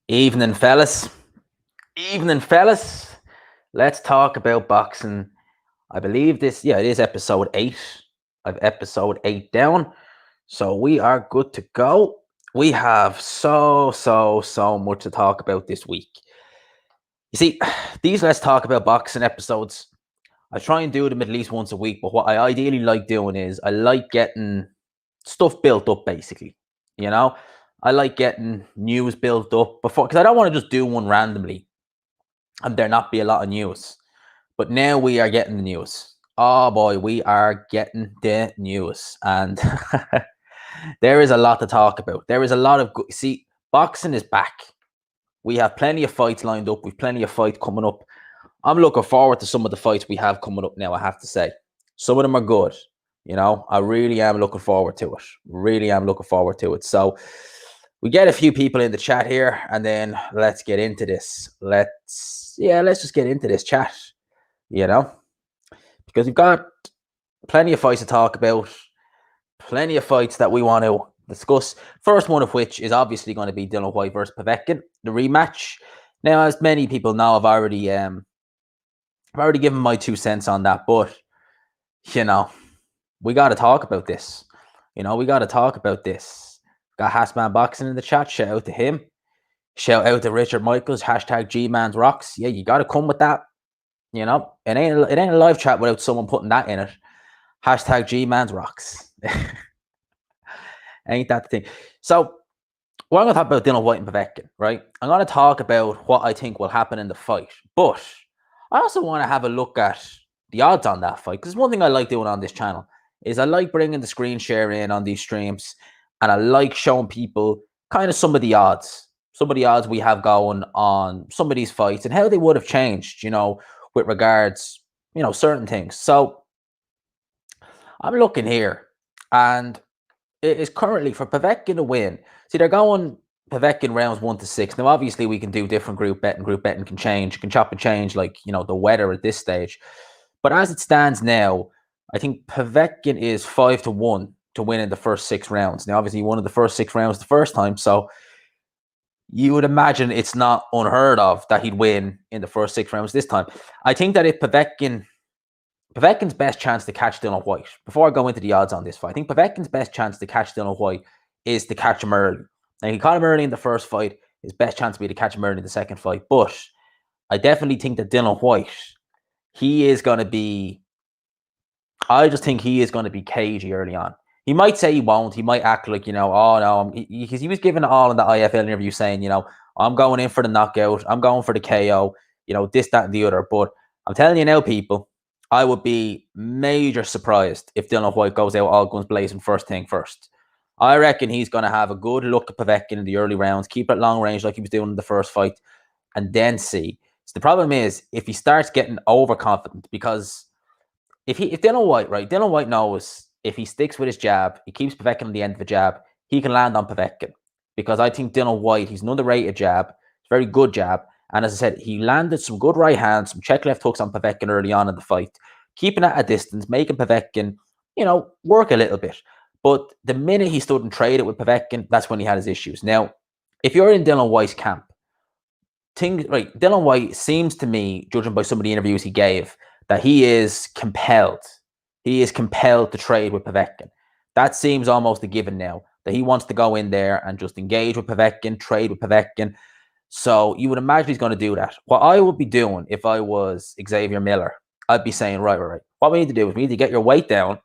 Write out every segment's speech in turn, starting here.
Evening, fellas. Evening, fellas. Let's talk about boxing. I believe it is episode 8. I've episode 8 down. So we are good to go. We have so much to talk about this week. You see, these Let's Talk About Boxing episodes, I try and do them at least once a week, but what I ideally like doing is I like getting stuff built up, basically. You know, I like getting news built up before, because I don't want to just do one randomly and there not be a lot of news. But now we are getting the news. Oh boy, we are getting the news. And there is a lot to talk about. There is a lot of good. See, boxing is back. We have plenty of fights lined up. We've plenty of fights coming up. I'm looking forward to some of the fights we have coming up now, I have to say. Some of them are good. I really am looking forward to it. Really am looking forward to it. So we get a few people in the chat here, and then let's get into this. Let's just get into this chat, because we've got plenty of fights to talk about, plenty of fights that we want to discuss. First one of which is obviously going to be Dillian Whyte versus Povetkin, the rematch. Now, as many people know, I've already given my 2 cents on that, but we got to talk about this. We got to talk about this. Got Hassman Boxing in the chat. Shout out to him. Shout out to Richard Michaels. Hashtag G-Man's Rocks. Yeah, you got to come with that. It ain't a live chat without someone putting that in it. Hashtag G-Man's Rocks. Ain't that the thing? So, we're going to talk about Dillian Whyte and Povetkin, right? I'm going to talk about what I think will happen in the fight. But I also want to have a look at the odds on that fight. Because one thing I like doing on this channel is I like bringing the screen share in on these streams. And I like showing people kind of some of the odds we have going on some of these fights and how they would have changed, with regards, certain things. So I'm looking here, and it is currently for Povetkin to win. See, they're going Povetkin rounds 1 to 6. Now, obviously, we can do different group betting. Group betting can change, can chop and change, like, the weather at this stage. But as it stands now, I think Povetkin is 5 to 1 to win in the first 6 rounds. Now, obviously, he won in the first 6 rounds the first time, so you would imagine it's not unheard of that he'd win in the first 6 rounds this time. I think that if Povetkin's best chance to catch Dillian Whyte, before I go into the odds on this fight, I think Povetkin's best chance to catch Dillian Whyte is to catch him early. Now, he caught him early in the first fight. His best chance would be to catch him early in the second fight. But I definitely think that Dillian Whyte, I just think he is going to be cagey early on. He might say he won't. He might act like, oh, no, because he was giving it all in the IFL interview saying, I'm going in for the knockout. I'm going for the KO, this, that, and the other. But I'm telling you now, people, I would be major surprised if Dillian Whyte goes out all guns blazing first thing first. I reckon he's going to have a good look at Povetkin in the early rounds, keep it long range like he was doing in the first fight, and then see. So the problem is if he starts getting overconfident, because if Dillian Whyte, right, Dillian Whyte knows if he sticks with his jab, he keeps Povetkin on the end of the jab, he can land on Povetkin. Because I think Dillian Whyte, he's an underrated jab, very good jab. And as I said, he landed some good right hands, some check left hooks on Povetkin early on in the fight, keeping it at a distance, making Povetkin, work a little bit. But the minute he stood and traded with Povetkin, that's when he had his issues. Now, if you're in Dillian Whyte's camp, Dillian Whyte seems to me, judging by some of the interviews he gave, that he is compelled. He is compelled to trade with Povetkin. That seems almost a given now, that he wants to go in there and just engage with Povetkin, trade with Povetkin. So you would imagine he's going to do that. What I would be doing if I was Xavier Miller, I'd be saying, right. What we need to do is we need to get your weight down.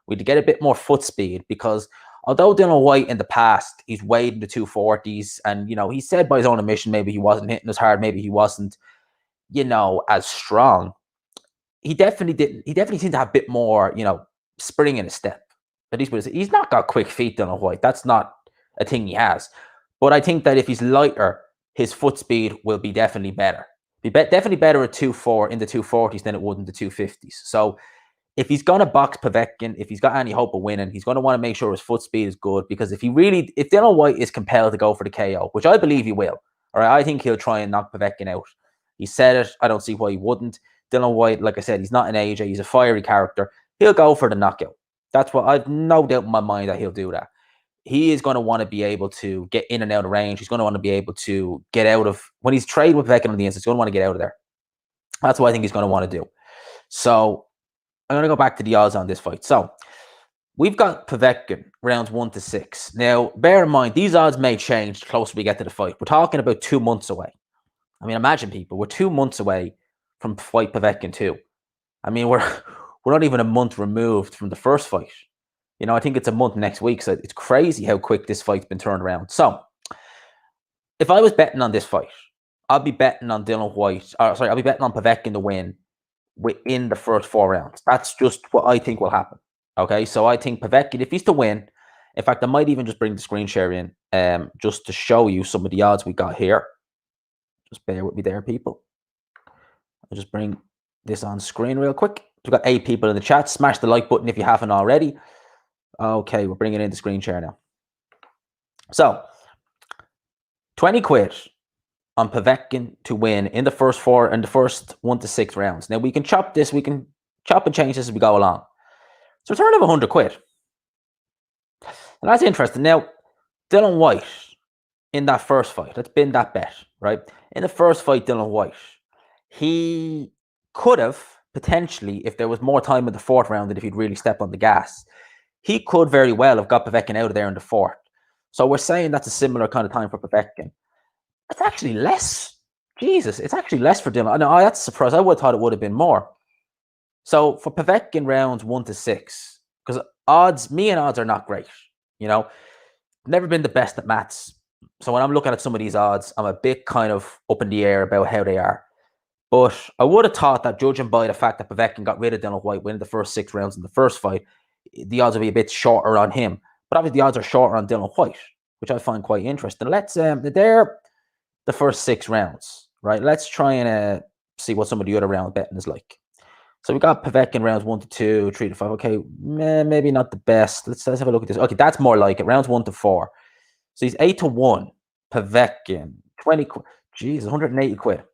We need to get a bit more foot speed, because although Dillian Whyte in the past, he's weighed in the 240s, and, he said by his own admission, maybe he wasn't hitting as hard, maybe he wasn't, as strong. He definitely didn't. He definitely seemed to have a bit more, spring in his step. At least he's not got quick feet, Dillian Whyte. That's not a thing he has. But I think that if he's lighter, his foot speed will be definitely better. Definitely better at 2.4 in the 240s than it would in the 250s. So if he's going to box Povetkin, if he's got any hope of winning, he's going to want to make sure his foot speed is good. Because if Dillian Whyte is compelled to go for the KO, which I believe he will, all right, I think he'll try and knock Povetkin out. He said it. I don't see why he wouldn't. Dillian Whyte, like I said, he's not an AJ. He's a fiery character. He'll go for the knockout. That's what I've no doubt in my mind that he'll do that. he is going to want to be able to get in and out of range. He's going to want to be able to get out of, when he's trading with Povetkin on the inside, he's going to want to get out of there. That's what I think he's going to want to do. So I'm going to go back to the odds on this fight. So we've got Povetkin rounds 1 to 6. Now, bear in mind, these odds may change the closer we get to the fight. We're talking about 2 months away. I mean, imagine, people, we're 2 months away from fight Povetkin 2. I mean, we're not even a month removed from the first fight. You know, I think it's a month next week. So it's crazy how quick this fight's been turned around. So if I was betting on this fight, I'd be betting on Whyte. I'll be betting on Povetkin to win within the first 4 rounds. That's just what I think will happen. Okay, so I think Povetkin, if he's to win, in fact, I might even just bring the screen share in just to show you some of the odds we got here. Just bear with me there, people. I'll just bring this on screen real quick. We've got 8 people in the chat. Smash the like button if you haven't already. Okay, we're bringing in the screen share now. So, 20 quid on Povetkin to win in the first 4 and the first 1 to 6 rounds. Now, we can chop this. We can chop and change this as we go along. So, return of 100 quid. And that's interesting. Now, Dylan Whyte in that first fight, that's been that bet, right? In the first fight, Dylan Whyte, he could have potentially, if there was more time in the 4th round and if he'd really step on the gas, he could very well have got Povetkin out of there in the 4th. So we're saying that's a similar kind of time for Povetkin. It's actually less. Jesus, it's actually less for Dylan. I know, that's a surprise. I would have thought it would have been more. So for Povetkin rounds 1 to 6, because me and odds are not great. You know, never been the best at maths. So when I'm looking at some of these odds, I'm a bit kind of up in the air about how they are. But I would have thought that, judging by the fact that Povetkin got rid of Dylan Whyte winning the first 6 rounds in the first fight, the odds will be a bit shorter on him. But obviously the odds are shorter on Dylan Whyte, which I find quite interesting. Let's they're the first 6 rounds, right? Let's try and see what some of the other round betting is like. So we got Povetkin rounds 1 to 2, 3 to 5. Okay, maybe not the best. Let's have a look at this. Okay, that's more like it. Rounds 1 to 4. So he's 8 to 1. Povetkin 20 quid. Jeez, 180 quid.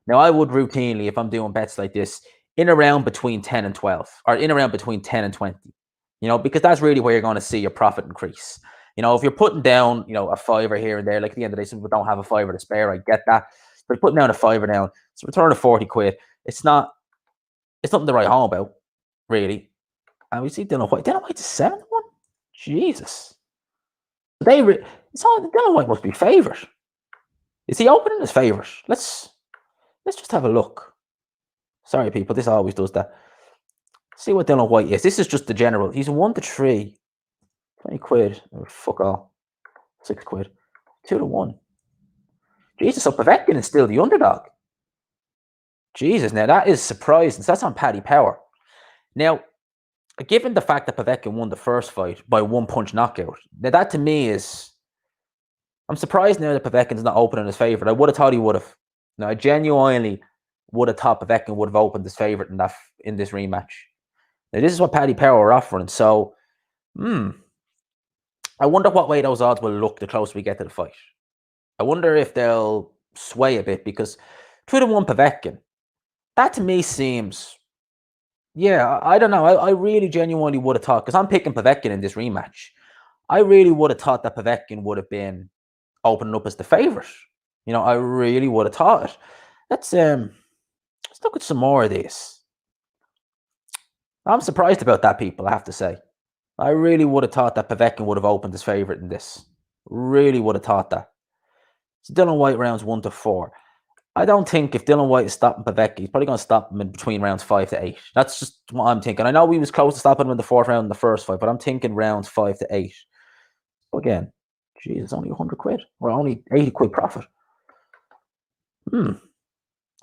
Now I would routinely, if I'm doing bets like this, in around between 10 and 12, or in around between 10 and 20. You know, because that's really where you're going to see your profit increase. You know, if you're putting down, you know, a $5 here and there, like at the end of the day, some people don't have a $5 to spare. I get that. But putting down a $5 down, so return of 40 quid. It's nothing to write home about, really. And we see Dylan Whyte. Dylan Whyte's 7 to 1. Jesus. Dylan Whyte must be favourite. Is he opening his favourite? Let's just have a look. Sorry, people. This always does that. See what Dylan Whyte is. This is just the general. He's 1 to 3. 20 quid. Oh, fuck all. 6 quid. 2 to 1. Jesus, so Povetkin is still the underdog. Jesus, now that is surprising. So that's on Paddy Power. Now, given the fact that Povetkin won the first fight by 1-punch knockout, now that to me is... I'm surprised now that Povetkin's not opening his favourite. I would have thought he would have. Now, I genuinely would have thought Povetkin would have opened his favourite in this rematch. Now, this is what Paddy Power are offering. So, I wonder what way those odds will look the closer we get to the fight. I wonder if they'll sway a bit, because 2 to 1 Povetkin, that to me seems... Yeah, I don't know. I really genuinely would have thought, because I'm picking Povetkin in this rematch, I really would have thought that Povetkin would have been opening up as the favourite. You know, I really would have thought it. Let's look at some more of this. I'm surprised about that, people, I have to say. I really would have thought that Povetkin would have opened his favourite in this. Really would have thought that. So Dylan Whyte rounds 1 to 4. I don't think if Dylan Whyte is stopping Povetkin, he's probably going to stop him in between rounds 5 to 8. That's just what I'm thinking. I know he was close to stopping him in the 4th round in the first fight, but I'm thinking rounds 5 to 8. Again, geez, it's only 100 quid. Or only 80 quid profit.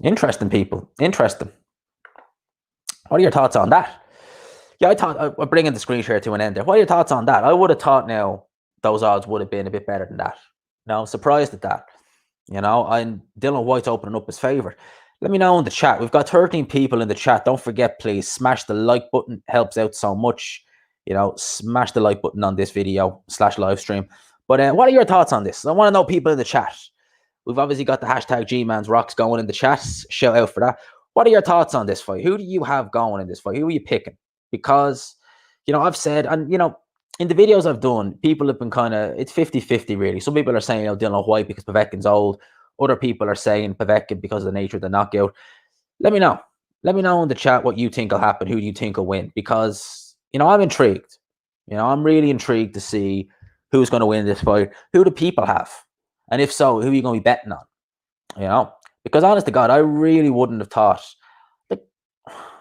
Interesting, people. Interesting. What are your thoughts on that? Yeah, I'm bringing the screen share to an end there. What are your thoughts on that? I would have thought now those odds would have been a bit better than that. Now, I'm surprised at that. You know, and Dylan Whyte's opening up his favourite. Let me know in the chat. We've got 13 people in the chat. Don't forget, please, smash the like button. Helps out so much. You know, smash the like button on this video / live stream. But what are your thoughts on this? I want to know, people in the chat. We've obviously got the hashtag GMansRocks going in the chat. Shout out for that. What are your thoughts on this fight? Who do you have going in this fight? Who are you picking? Because, you know, I've said, and, you know, in the videos I've done, people have been kind of, it's 50-50 really. Some people are saying, Dylan Whyte because Povetkin's old. Other people are saying Povetkin because of the nature of the knockout. Let me know. Let me know in the chat what you think will happen. Who do you think will win? Because, I'm intrigued. I'm really intrigued to see who's going to win this fight. Who do people have? And if so, who are you going to be betting on? Because honest to God, I really wouldn't have thought, like,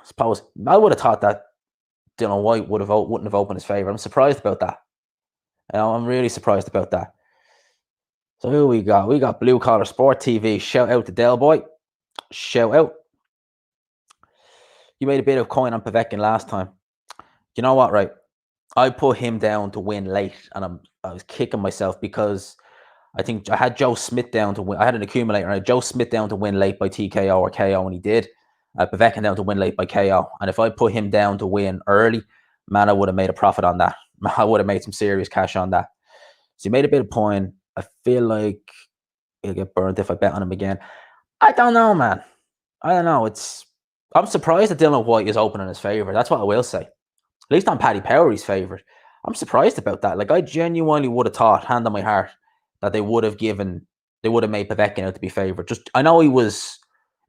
suppose, I would have thought that Dylan Whyte wouldn't have opened his favor. I'm surprised about that. I'm really surprised about that. So who we got? We got Blue Collar Sport TV. Shout out to Del Boy. Shout out. You made a bit of coin on Povetkin last time. You know what, right? I put him down to win late, and I was kicking myself because I think I had Joe Smith down to win. I had an accumulator, and I had Joe Smith down to win late by TKO or KO, and he did. Povetkin down to win late by KO. And if I put him down to win early, man, I would have made a profit on that. I would have made some serious cash on that. So he made a bit of point. I feel like he'll get burnt if I bet on him again. I don't know, man. I don't know. I'm surprised that Dylan Whyte is open in his favor. That's what I will say. At least on Paddy Power's favorite. I'm surprised about that. Like, I genuinely would have thought, hand on my heart, that they would have made Povetkin out to be favorite. I know he was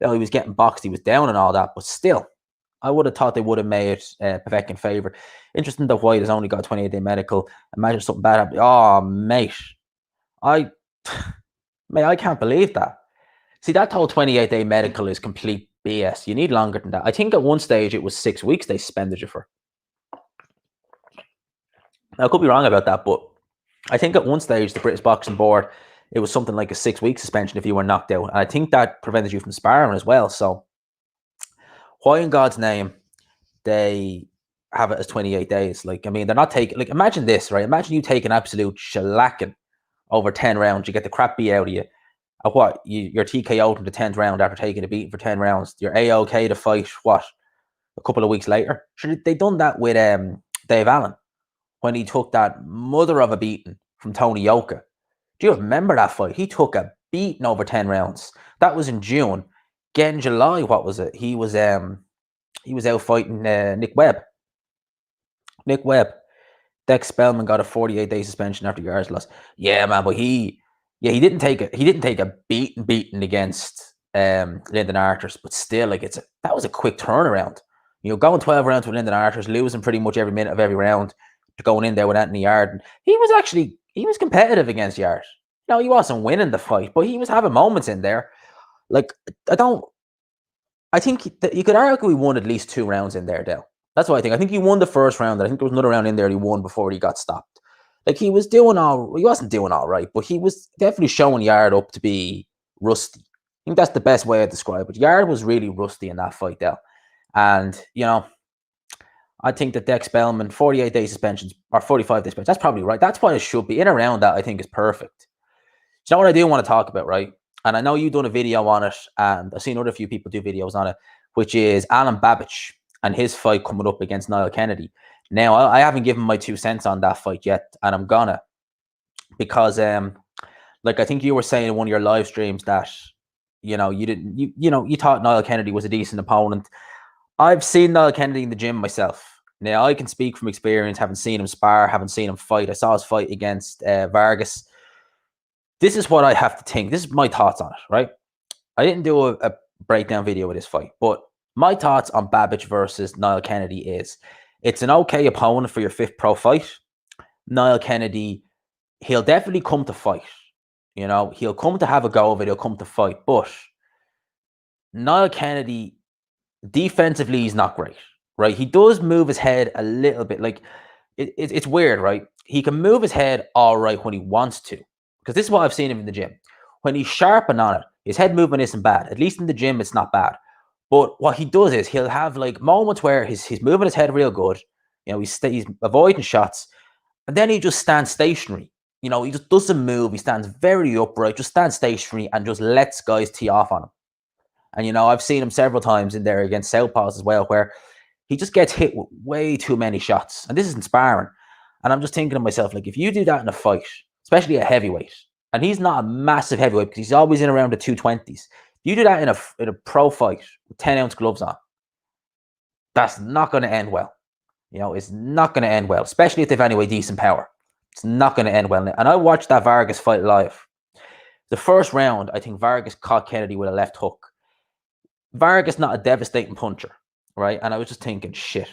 getting boxed, he was down and all that, but still, I would have thought they would have made Povetkin favorite. Interesting that Whyte has only got a 28-day medical. Imagine something bad happened. Oh, mate. I can't believe that. See, that whole 28-day medical is complete BS. You need longer than that. I think at one stage it was 6 weeks they suspended you for. Now, I could be wrong about that, but I think at one stage the British Boxing Board, it was something like a 6-week suspension if you were knocked out. And I think that prevented you from sparring as well. So why in God's name they have it as 28 days? Like, I mean, they're not taking, like, imagine this, right? Imagine you take an absolute shellacking over 10 rounds. You get the crap beat out of you. At what? You're TKO'd in the 10th round after taking a beating for 10 rounds. You're A-OK to fight, what, a couple of weeks later? Sure, they done that with Dave Alen when he took that mother of a beating from Tony Yoka. Do you remember that fight? He took a beating over 10 rounds. That was in June. Again, in July, what was it? He was out fighting Nick Webb. Dex Spellman got a 48-day suspension after yards loss. Yeah, man, but he didn't take a beating against Lyndon Arthurs, but still, like, that was a quick turnaround. Going 12 rounds with Lyndon Arthurs, losing pretty much every minute of every round, to going in there with Anthony Yarden. He was competitive against Yarde. No, he wasn't winning the fight, but he was having moments in there. Like, I think that you could argue he won at least 2 rounds in there, Dale. That's what I think. I think he won the first round. I think there was another round in there he won before he got stopped. Like, he wasn't doing all right, but he was definitely showing Yarde up to be rusty. I think that's the best way to describe it. Yarde was really rusty in that fight, Dale. And, I think that Dex Spellman, 48-day suspensions or 45-day suspensions, that's probably right. That's what it should be. In around that, I think, is perfect. You know what I do want to talk about, right? And I know you've done a video on it, and I've seen other few people do videos on it, which is Alen Babic and his fight coming up against Niall Kennedy. Now, I haven't given my 2 cents on that fight yet, and I'm gonna, because like, I think you were saying in one of your live streams that you thought Niall Kennedy was a decent opponent. I've seen Niall Kennedy in the gym myself. Now, I can speak from experience, haven't seen him spar, haven't seen him fight. I saw his fight against Vargas. This is what I have to think. This is my thoughts on it, right? I didn't do a breakdown video of this fight, but my thoughts on Babic versus Niall Kennedy is, it's an okay opponent for your 5th pro fight. Niall Kennedy, he'll definitely come to fight. He'll come to have a go of it. He'll come to fight. But Niall Kennedy, defensively, he's not great, right? He does move his head a little bit. Like, it's weird, right? He can move his head all right when he wants to, because this is what I've seen him in the gym. When he's sharpened on it, his head movement isn't bad. At least in the gym, it's not bad. But what he does is he'll have, like, moments where he's moving his head real good. He's avoiding shots, and then he just stands stationary. He just doesn't move. He stands very upright, just stands stationary, and just lets guys tee off on him. And, I've seen him several times in there against southpaws as well, where he just gets hit with way too many shots. And this is inspiring. And I'm just thinking to myself, like, if you do that in a fight, especially a heavyweight, and he's not a massive heavyweight because he's always in around the 220s. If you do that in a pro fight with 10-ounce gloves on, that's not going to end well. It's not going to end well, especially if they've anyway decent power. It's not going to end well. And I watched that Vargas fight live. The first round, I think Vargas caught Kennedy with a left hook. Vargas not a devastating puncher, right? And I was just thinking, shit,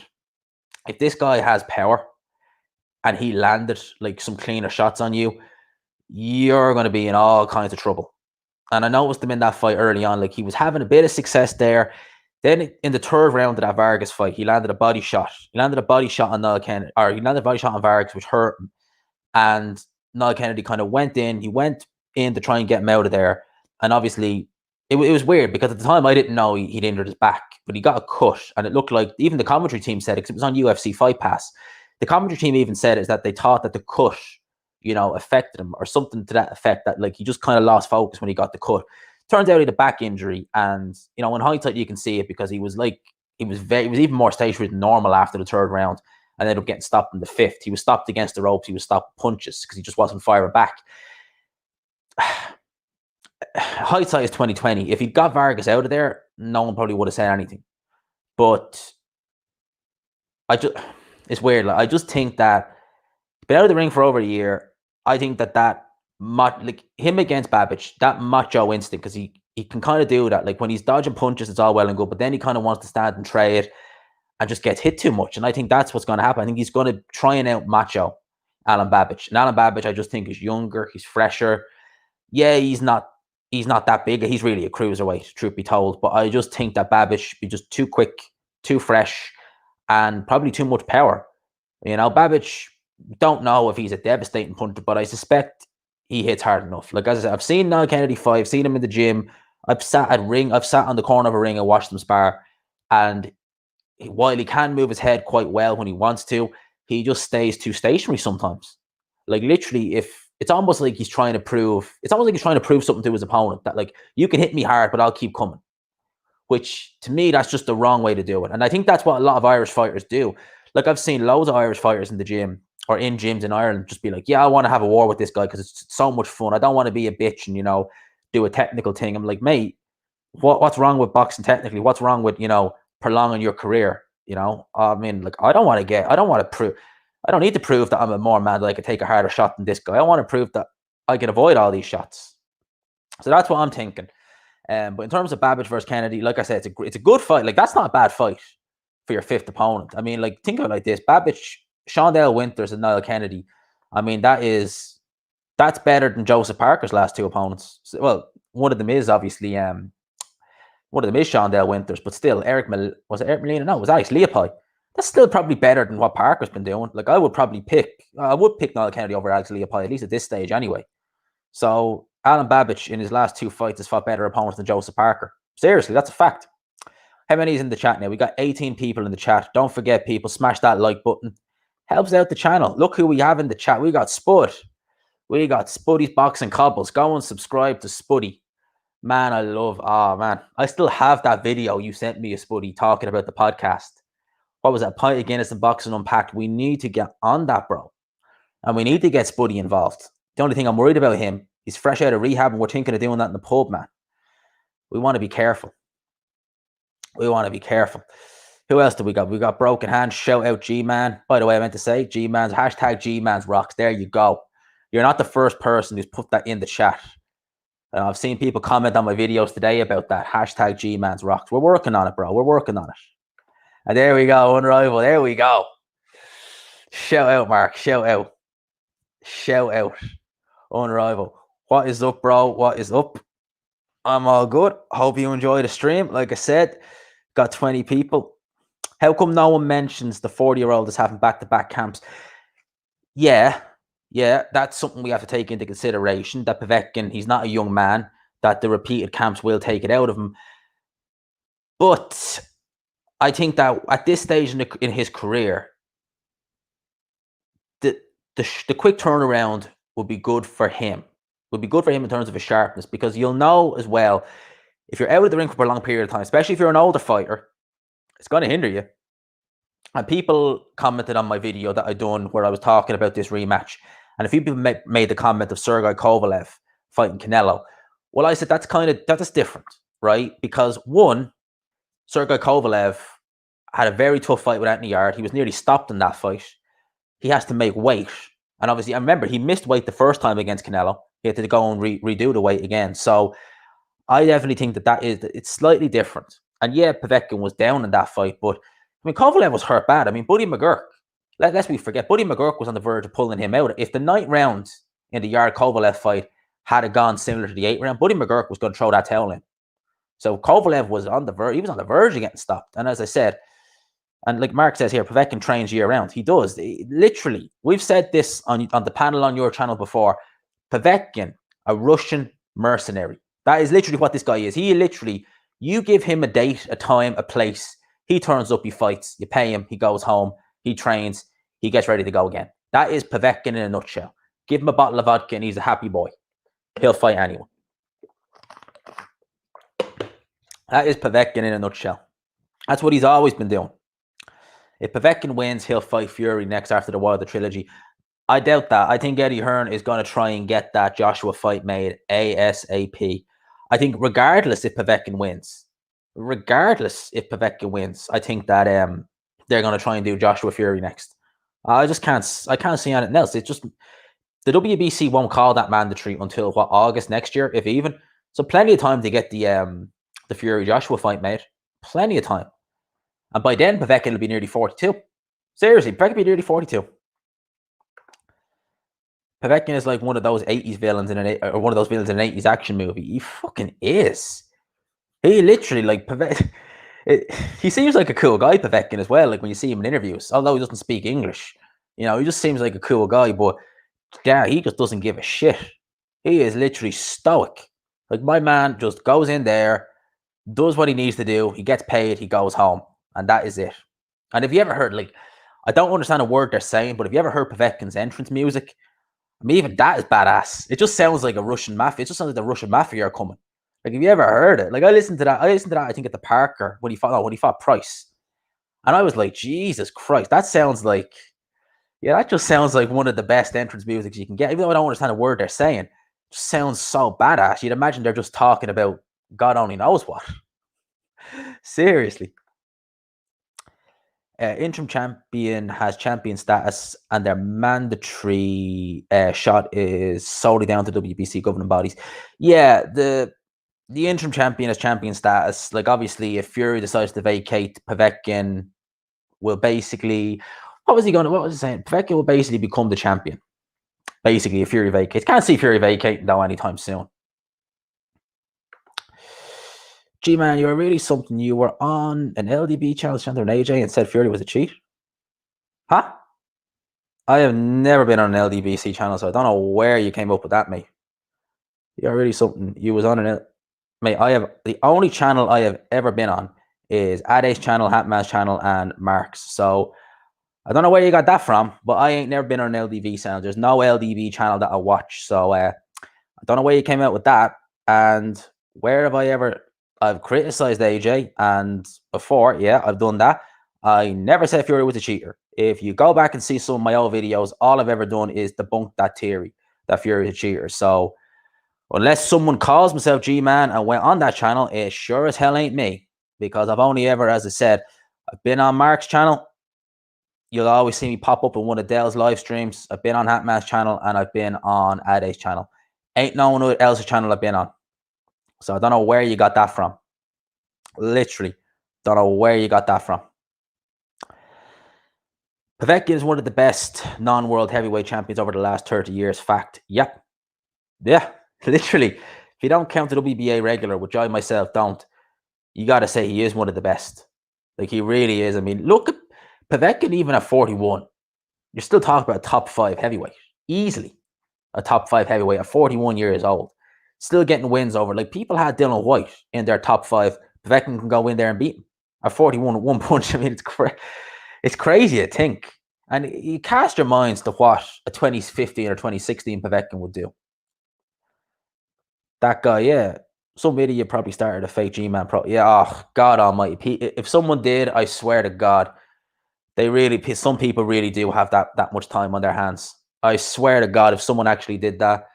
if this guy has power and he landed like some cleaner shots on you, you're going to be in all kinds of trouble. And I noticed him in that fight early on, like he was having a bit of success there. Then in the third round of that Vargas fight, he landed a body shot. He landed a body shot on Niall Kennedy, or he landed a body shot on Vargas, which hurt him. And Niall Kennedy kind of went in. He went in to try and get him out of there. And obviously, it was weird because at the time I didn't know he'd injured his back, but he got a cut. And it looked like, even the commentary team said it, because it was on UFC Fight Pass. The commentary team even said is that they thought that the cut, affected him or something to that effect, that like he just kind of lost focus when he got the cut. Turns out he had a back injury, and in hindsight you can see it because he was even more stationary than normal after the third round, and ended up getting stopped in the fifth. He was stopped against the ropes. He was stopped with punches because he just wasn't firing back. Hindsight is 2020. If he'd got Vargas out of there, no one probably would have said anything. But it's weird. Like, I just think that he's been out of the ring for over a year. I think that like him against Babic, that macho instinct, because he can kind of do that. Like when he's dodging punches, it's all well and good, but then he kind of wants to stand and trade and just gets hit too much. And I think that's what's going to happen. I think he's going to try and out macho Alen Babic. And Alen Babic, I just think, is younger. He's fresher. Yeah, he's not that big. He's really a cruiserweight, truth be told. But I just think that Babic should be just too quick, too fresh, and probably too much power. Babic, don't know if he's a devastating puncher, but I suspect he hits hard enough. Like, as I said, I've seen Niall Kennedy fight. I've seen him in the gym. I've sat on the corner of a ring and watched him spar. And while he can move his head quite well when he wants to, he just stays too stationary sometimes. Like, literally, it's almost like he's trying to prove something to his opponent, that like, you can hit me hard, but I'll keep coming. Which, to me, that's just the wrong way to do it. And I think that's what a lot of Irish fighters do. Like, I've seen loads of Irish fighters in the gym or in gyms in Ireland just be like, yeah, I want to have a war with this guy because it's so much fun. I don't want to be a bitch and, do a technical thing. I'm like, mate, what's wrong with boxing technically? What's wrong with, prolonging your career? I mean, like, I don't need to prove that I'm a more man, that I can take a harder shot than this guy. I want to prove that I can avoid all these shots. So that's what I'm thinking. But in terms of Babic versus Kennedy, like I said, it's a good fight. Like, that's not a bad fight for your fifth opponent. I mean, like, think of it like this: Babic, Shondale Winters, and Niall Kennedy. I mean, that's better than Joseph Parker's last two opponents. Well, one of them is obviously Shondale Winters, but still, was it Eric Molina? No, it was Alex Leopold. That's still probably better than what Parker's been doing. Like, I would pick Niall Kennedy over Alex Leopold, at least at this stage anyway. So Alen Babic in his last two fights has fought better opponents than Joseph Parker. Seriously, that's a fact. How many is in the chat now? We got 18 people in the chat. Don't forget, people, smash that like button. Helps out the channel. Look who we have in the chat. We got Spud. We got Spuddy's Boxing Cobbles. Go and subscribe to Spuddy. Man, I still have that video you sent me, Spuddy, talking about the podcast. What was that? Pint of Guinness and Boxing Unpacked. We need to get on that, bro. And we need to get Spuddy involved. The only thing I'm worried about him, he's fresh out of rehab and we're thinking of doing that in the pub, man. We want to be careful. Who else do we got? We got Broken Hands. Shout out G-Man. By the way, I meant to say G-Man's, hashtag G-Man's rocks. There you go. You're not the first person who's put that in the chat. I've seen people comment on my videos today about that. Hashtag G-Man's rocks. We're working on it, bro. We're working on it. And there we go. Unrivaled. There we go. Shout out, Mark. Shout out. Unrivaled. What is up, bro? What is up? I'm all good. Hope you enjoy the stream. Like I said, got 20 people. How come no one mentions the 40-year-old is having back-to-back camps? Yeah, that's something we have to take into consideration. That Povetkin, he's not a young man, that the repeated camps will take it out of him. But I think that at this stage in his career, the quick turnaround would be good for him. Would be good for him in terms of his sharpness, because you'll know as well, if you're out of the ring for a long period of time, especially if you're an older fighter, it's going to hinder you. And people commented on my video that I done where I was talking about this rematch, and a few people made the comment of Sergey Kovalev fighting Canelo. Well, I said that's different, right? Because one, Sergey Kovalev had a very tough fight with Anthony Yarde. He was nearly stopped in that fight. He has to make weight. And obviously, I remember he missed weight the first time against Canelo. He had to go and redo the weight again. So I definitely think it's slightly different. And yeah, Povetkin was down in that fight, but I mean, Kovalev was hurt bad. I mean, Buddy McGurk, lest we forget, Buddy McGurk was on the verge of pulling him out. If the 9th round in the Yarde Kovalev fight had gone similar to the 8th round, Buddy McGurk was going to throw that towel in. So Kovalev was on the verge. He was on the verge of getting stopped. And as I said, and like Mark says here, Povetkin trains year round. He does. Literally, we've said this on the panel on your channel before. Povetkin, a Russian mercenary. That is literally what this guy is. He literally, you give him a date, a time, a place. He turns up, he fights. You pay him, he goes home, he trains, he gets ready to go again. That is Povetkin in a nutshell. Give him a bottle of vodka and he's a happy boy. He'll fight anyone. That is Povetkin in a nutshell. That's what he's always been doing. If Povetkin wins, he'll fight Fury next after the Wilder trilogy. I doubt that. I think Eddie Hearn is going to try and get that Joshua fight made ASAP. I think regardless if Povetkin wins, I think that they're going to try and do Joshua Fury next. I can't see anything else. It's just the WBC won't call that mandatory until what, August next year, if even. So plenty of time to get the Fury Joshua fight made. Plenty of time. And by then, Povetkin will be nearly 42. Seriously, Povetkin will be nearly 42. Povetkin is like one of those 80s villains or one of those villains in an 80s action movie. He fucking is. He literally, like, he seems like a cool guy, Povetkin, as well. Like, when you see him in interviews, although he doesn't speak English, you know, he just seems like a cool guy. But yeah, he just doesn't give a shit. He is literally stoic. Like, my man just goes in there, does what he needs to do. He gets paid. He goes home. And that is it. And if you ever heard, like, I don't understand a word they're saying, but if you ever heard Povetkin's entrance music, I mean, even that is badass. It just sounds like a Russian mafia. It just sounds like the Russian mafia are coming. Like, have you ever heard it? Like, I listened to that. I think at the Parker when he fought Price. And I was like, Jesus Christ, that sounds like, yeah, that just sounds like one of the best entrance musics you can get. Even though I don't understand a word they're saying, it just sounds so badass. You'd imagine they're just talking about God only knows what. Seriously. Interim champion has champion status, and their mandatory shot is solely down to WBC governing bodies. Yeah, the interim champion has champion status. Like, obviously, if Fury decides to vacate, Povetkin will basically, what was he saying? Povetkin will basically become the champion. Basically, if Fury vacates. Can't see Fury vacating though anytime soon. G-Man, you are really something. You were on an LDB challenge, Chandler and AJ, and said Fury was a cheat? Huh? I have never been on an LDBC channel, so I don't know where you came up with that, mate. You're really something. You was on an mate. The only channel I have ever been on is Ade's channel, Hatman's channel, and Mark's. So I don't know where you got that from, but I ain't never been on an LDB channel. There's no LDB channel that I watch. So I don't know where you came out with that. And where have I ever... I've criticized AJ, and before, yeah, I've done that. I never said Fury was a cheater. If you go back and see some of my old videos, all I've ever done is debunk that theory that Fury is a cheater. So unless someone calls himself G-Man and went on that channel, it sure as hell ain't me, because I've only ever, as I said, I've been on Mark's channel. You'll always see me pop up in one of Dell's live streams. I've been on Hatman's channel, and I've been on Ade's channel. Ain't no one else's channel I've been on. So I don't know where you got that from. Literally, don't know where you got that from. Povetkin is one of the best non-world heavyweight champions over the last 30 years. Fact. Yep. Yeah, literally. If you don't count the WBA regular, which I myself don't, you got to say he is one of the best. Like, he really is. I mean, look at Povetkin even at 41. You're still talking about a top 5 heavyweight. Easily a top 5 heavyweight at 41 years old. Still getting wins over. Like, people had Dylan Whyte in their top 5. Povetkin can go in there and beat him at 41 at one punch. I mean, it's crazy to think. And you cast your minds to what a 2015 or 2016 Povetkin would do. That guy, yeah. Some idiot probably started a fake G-Man. Yeah, oh, God almighty. If someone did, I swear to God, some people really do have that much time on their hands. I swear to God, if someone actually did that,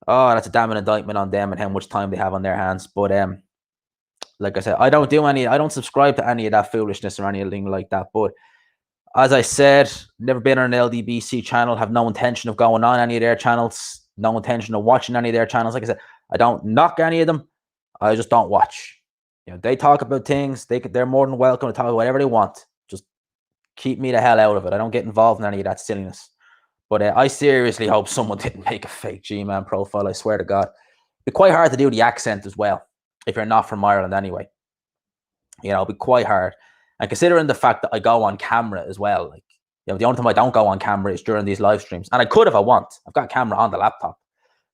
oh, that's a damning indictment on them and how much time they have on their hands. But Like I said, I don't subscribe to any of that foolishness or anything like that. But as I said, never been on an LDBC channel, have no intention of going on any of their channels, no intention of watching any of their channels. Like I said, I don't knock any of them. I just don't watch. They talk about things. They're more than welcome to talk about whatever they want. Just keep me the hell out of it. I don't get involved in any of that silliness. But I seriously hope someone didn't make a fake G-Man profile. I swear to God. It'd be quite hard to do the accent as well if you're not from Ireland anyway. It'd be quite hard. And considering the fact that I go on camera as well, like, the only time I don't go on camera is during these live streams. And I could if I want. I've got a camera on the laptop.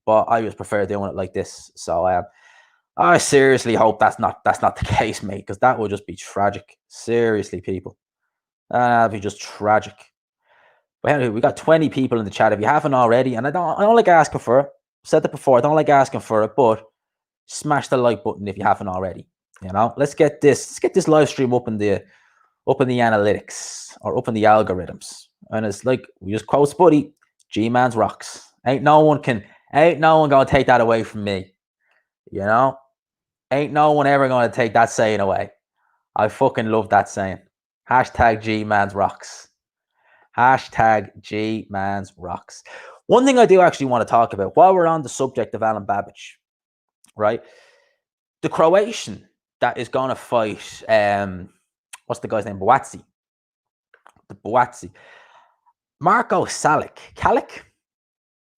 But I just prefer doing it like this. So I seriously hope that's not the case, mate, because that would just be tragic. Seriously, people. That'd be just tragic. But anyway, we got 20 people in the chat. If you haven't already, and I don't like asking for it. I've said that before. I don't like asking for it, but smash the like button if you haven't already. Let's get this live stream up in the analytics or up in the algorithms. And it's like we just quote Spuddy, G-Man's rocks. Ain't no one gonna take that away from me. Ain't no one ever gonna take that saying away. I fucking love that saying. Hashtag G-Man's rocks. Hashtag G-Man's rocks. One thing I do actually want to talk about while we're on the subject of Alen Babic, right? The Croatian that is going to fight, what's the guy's name? Boatsi. The Boatsi. Marco Kalic.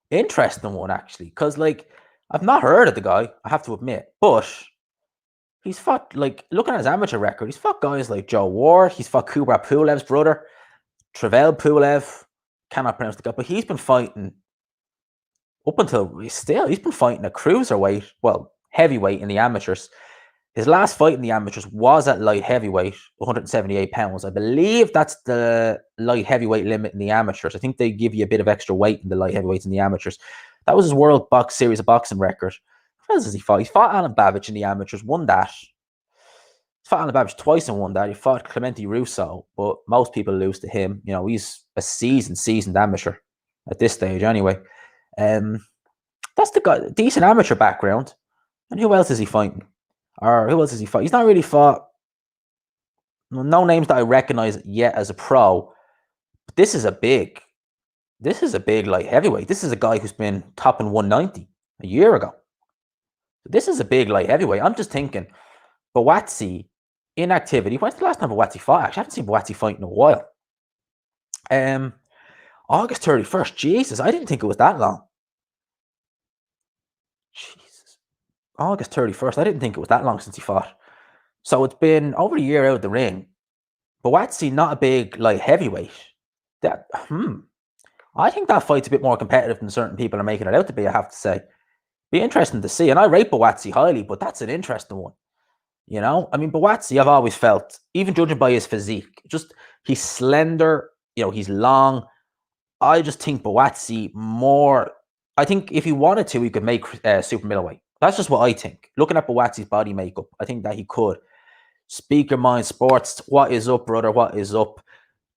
Interesting one, actually, because, like, I've not heard of the guy, I have to admit, but he's fought, like, looking at his amateur record, he's fought guys like Joe Ward, he's fought Kubrat Pulev's brother, Travel Pulev, cannot pronounce the guy, but he's been fighting up until he's been fighting a cruiserweight, well, heavyweight in the amateurs. His last fight in the amateurs was at light heavyweight, 178 pounds. I believe that's the light heavyweight limit in the amateurs. I think they give you a bit of extra weight in the light heavyweights in the amateurs. That was his World Series of Boxing record. What else has he fought? He fought Alen Babic in the amateurs, won that. He fought Alen Babic twice and won that. He fought Clemente Russo, but most people lose to him. He's a seasoned amateur at this stage anyway. That's the guy, decent amateur background. And who else is he fighting? Or who else is he fighting? He's not really fought. No names that I recognize yet as a pro. But this is a big light heavyweight. This is a guy who's been topping 190 a year ago. This is a big light heavyweight. I'm just thinking, Boatsi, inactivity. When's the last time Boatsi fought? Actually, I haven't seen Boatsi fight in a while. August 31st. Jesus, I didn't think it was that long. Jesus. August 31st. I didn't think it was that long since he fought. So it's been over a year out of the ring. Boatsi, not a big light heavyweight. I think that fight's a bit more competitive than certain people are making it out to be, I have to say. Be interesting to see. And I rate Boatsi highly, but that's an interesting one. Boatsi, I've always felt, even judging by his physique, just he's slender, he's long. I just think Boatsi more. I think if he wanted to, he could make super middleweight. That's just what I think. Looking at Boatsi's body makeup, I think that he could. Speaker Mind Sports, what is up, brother? What is up?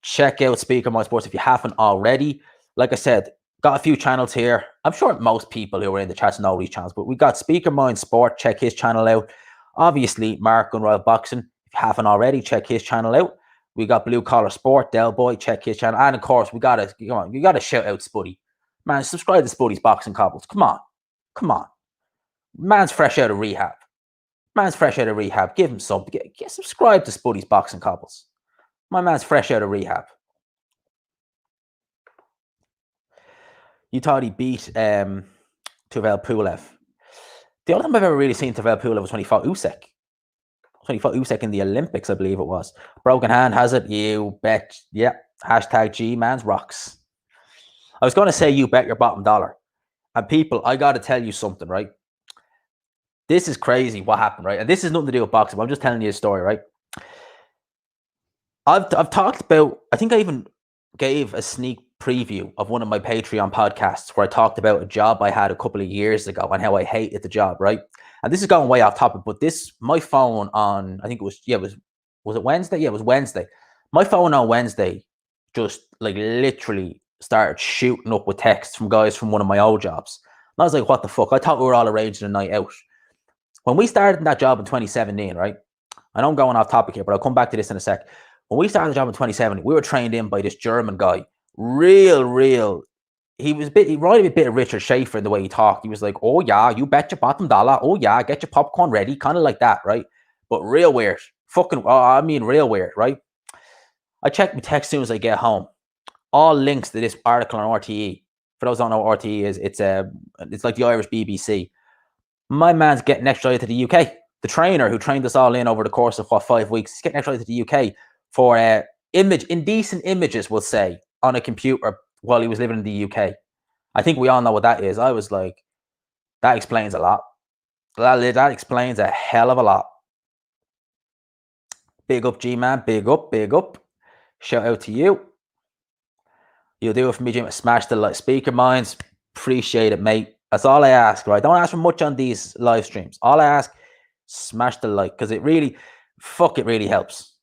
Check out Speaker Mind Sports if you haven't already. Like I said, got a few channels here. I'm sure most people who are in the chat know these channels, but we got Speaker Mind Sport. Check his channel out. Obviously, Mark and Royal Boxing. If you haven't already, check his channel out. We got Blue Collar Sport, Del Boy. Check his channel, and of course, we gotta shout out Spuddy. Man, subscribe to Spuddy's Boxing Cobbles. Come on. Man's fresh out of rehab. Give him something. Get subscribe to Spuddy's Boxing Cobbles. My man's fresh out of rehab. You thought he beat Tavel Pulev. The only time I've ever really seen Tavel Pulev was when he fought Usyk. In the Olympics, I believe it was. Broken Hand has it. You bet. Yeah. Hashtag G-Man's rocks. I was going to say you bet your bottom dollar. And people, I got to tell you something, right? This is crazy what happened, right? And this is nothing to do with boxing. I'm just telling you a story, right? I've talked about, I think I even gave a sneak preview of one of my Patreon podcasts where I talked about a job I had a couple of years ago and how I hated the job, right? And this is going way off topic, but my phone on, I think it was it Wednesday? Yeah, it was Wednesday. My phone on Wednesday just like literally started shooting up with texts from guys from one of my old jobs. And I was like, what the fuck? I thought we were all arranging a night out. When we started that job in 2017, right? I know I'm going off topic here, but I'll come back to this in a sec. When we started the job in 2017, we were trained in by this German guy. Real. He reminded me a bit of Richard Schaefer in the way he talked. He was like, oh yeah, you bet your bottom dollar. Oh yeah, get your popcorn ready. Kind of like that, right? But real weird. Real weird, right? I check my text as soon as I get home. All links to this article on RTE. For those who don't know what RTE is, it's like the Irish BBC. My man's getting extradited to the UK. The trainer who trained us all in over the course of 5 weeks, he's getting extradited to the UK for indecent images, we'll say, on a computer while he was living in the UK. I think we all know what that is. I was like, that explains a lot. That explains a hell of a lot. Big up, G-Man. Big up. Shout out to you. You'll do it for me, Jim. Smash the like speaker minds. Appreciate it, mate. That's all I ask, right? Don't ask for much on these live streams. All I ask, smash the like, because it really helps.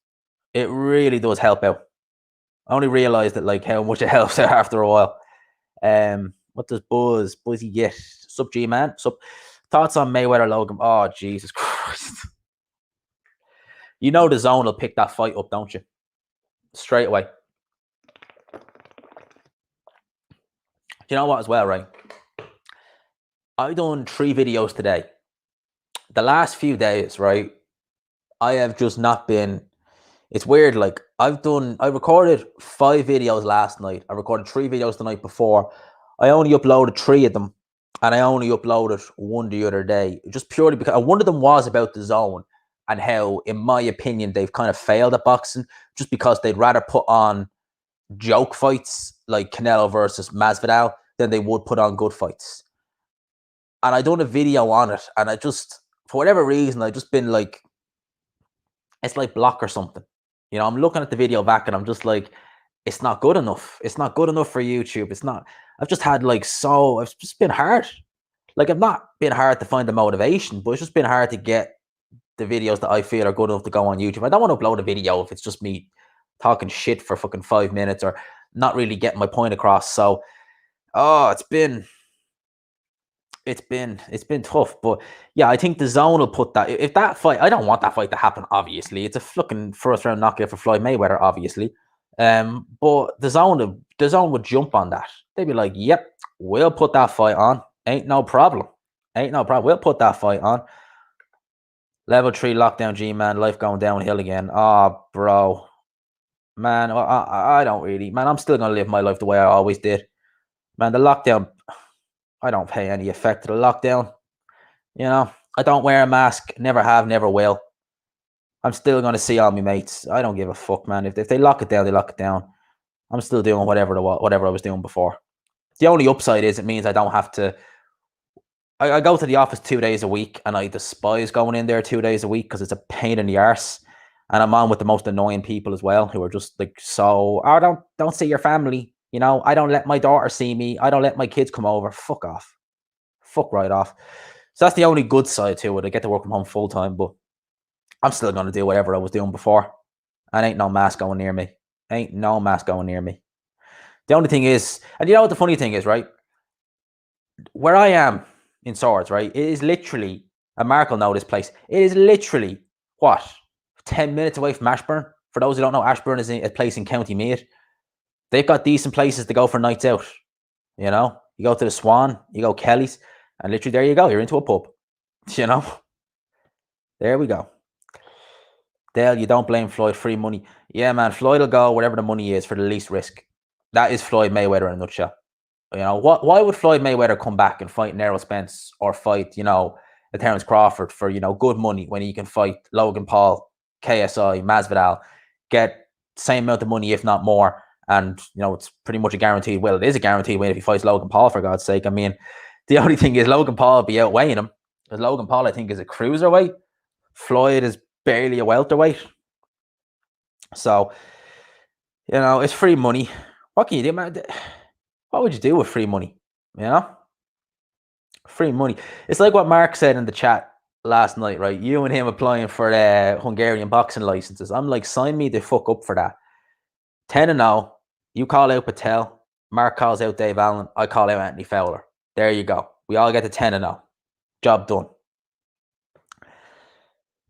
It really does help out. I only realized that like how much it helps out after a while. What does Buzzy get? Sup, G-Man? Sup? Thoughts on Mayweather Logan? Oh, Jesus Christ. You know the zone will pick that fight up, don't you? Straight away. You know what as well, right? I've done 3 videos today. The last few days, right? I have just not been. It's weird. Like I recorded 5 videos last night. I recorded 3 videos the night before. I only uploaded 3 of them, and I only uploaded 1 the other day, just purely because one of them was about the zone and how, in my opinion, they've kind of failed at boxing just because they'd rather put on joke fights like Canelo versus Masvidal than they would put on good fights. And I done a video on it, and I just, for whatever reason, I just been like, it's like block or something. You know, I'm looking at the video back and I'm just like, it's not good enough. It's not good enough for YouTube. It's not. I've just had like it's just been hard. Like I've not been hard to find the motivation, but it's just been hard to get the videos that I feel are good enough to go on YouTube. I don't want to upload a video if it's just me talking shit for fucking 5 minutes or not really getting my point across. So, it's been tough, but yeah, I think the zone will put that. If that fight, I don't want that fight to happen. Obviously, it's a fucking first round knockout for Floyd Mayweather. Obviously, but the zone would jump on that. They'd be like, "Yep, we'll put that fight on. Ain't no problem. We'll put that fight on." Level 3 lockdown, G-Man. Life going downhill again. Oh, bro, man, I don't really, man. I'm still gonna live my life the way I always did, man. The lockdown, I don't pay any effect to the lockdown. You know, I don't wear a mask. Never have, never will. I'm still going to see all my mates. I don't give a fuck, man. If they lock it down, they lock it down. I'm still doing whatever I was doing before. The only upside is it means I don't have to. I go to the office 2 days a week, and I despise going in there 2 days a week because it's a pain in the arse. And I'm on with the most annoying people as well, who are just like, so, don't see your family. You know, I don't let my daughter see me. I don't let my kids come over. Fuck off. Fuck right off. So that's the only good side to it. I get to work from home full time, but I'm still going to do whatever I was doing before. And ain't no mask going near me. Ain't no mask going near me. The only thing is, and you know what the funny thing is, right? Where I am in Swords, right? It is literally, and Mark will know this place, it is literally, 10 minutes away from Ashburn? For those who don't know, Ashburn is a place in County Meath. They've got decent places to go for nights out. You know? You go to the Swan, you go Kelly's, and literally there you go. You're into a pub. You know? There we go. Dale, you don't blame Floyd. Free money. Yeah, man. Floyd will go wherever the money is for the least risk. That is Floyd Mayweather in a nutshell. You know, why would Floyd Mayweather come back and fight Errol Spence or fight, you know, Terence Crawford for, you know, good money when he can fight Logan Paul, KSI, Masvidal, get same amount of money, if not more. And, you know, it's pretty much a guaranteed, well, it is a guaranteed win if he fights Logan Paul, for God's sake. I mean, the only thing is Logan Paul will be outweighing him. Because Logan Paul, I think, is a cruiserweight. Floyd is barely a welterweight. So, you know, it's free money. What can you do, man? What would you do with free money? You know? Free money. It's like what Mark said in the chat last night, right? You and him applying for Hungarian boxing licenses. I'm like, sign me the fuck up for that. 10-0. You call out Patel. Mark calls out Dave Allen. I call out Anthony Fowler. There you go. We all get to 10-0. Job done.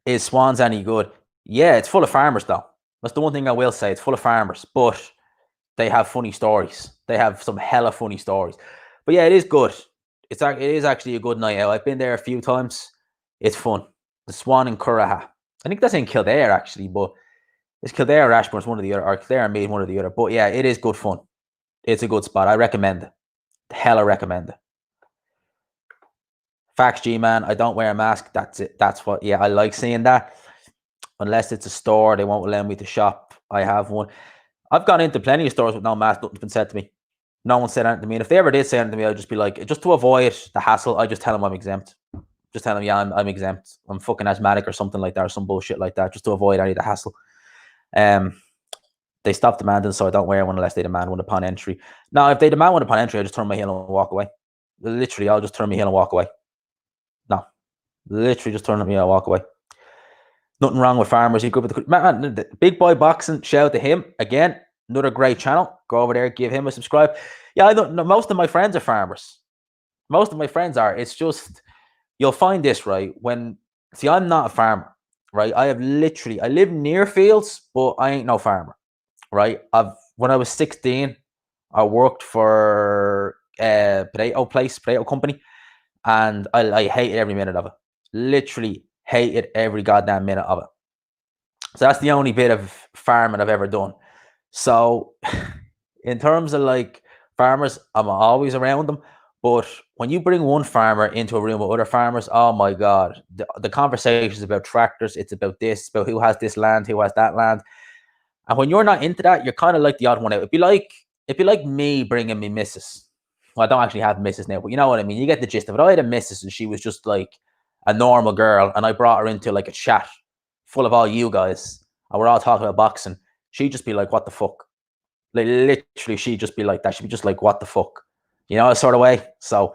Is Swans any good? Yeah, it's full of farmers though. That's the one thing I will say. It's full of farmers, but they have funny stories. They have some hella funny stories. But yeah, it is good. It is actually a good night out. I've been there a few times. It's fun. The Swan in Curraha. I think that's in Kildare actually, but it's Kildare or Ashbourne's one of the other, or Kildare and Meath one or the other. But yeah, it is good fun. It's a good spot. I recommend it. Hella recommend it. Facts, G man. I don't wear a mask. That's it. That's what. Yeah, I like seeing that. Unless it's a store, they won't allow me to shop. I have one. I've gone into plenty of stores with no mask. Nothing's been said to me. No one said anything to me. And if they ever did say anything to me, I'd just be like, just to avoid the hassle, I just tell them I'm exempt. Just tell them, yeah, I'm exempt. I'm fucking asthmatic or something like that, or some bullshit like that, just to avoid any of the hassle. They stop demanding, so I don't wear one unless they demand one upon entry. Now, if they demand one upon entry, I just turn my heel and walk away. Literally, I'll just turn my heel and walk away. No, literally just turn my heel and walk away. Nothing wrong with farmers. He good with the Big Boy Boxing. Shout out to him again. Another great channel. Go over there, give him a subscribe. Yeah, I don't know. Most of my friends are farmers. Most of my friends are. It's just you'll find this right see. I'm not a farmer, right? I live near fields, but I ain't no farmer, right? When I was 16, I worked for a potato company, and I hated every minute of it. Literally hated every goddamn minute of it. So that's the only bit of farming I've ever done. So in terms of like farmers, I'm always around them. But when you bring one farmer into a room with other farmers, oh my God, the conversation is about tractors. It's about this, it's about who has this land, who has that land. And when you're not into that, you're kind of like the odd one out. It'd be like me bringing me missus. Well, I don't actually have missus now, but you know what I mean? You get the gist of it. I had a missus and she was just like a normal girl. And I brought her into like a chat full of all you guys. And we're all talking about boxing. She'd just be like, what the fuck? Like literally, she'd just be like that. She'd be just like, what the fuck? You know, sort of way. So,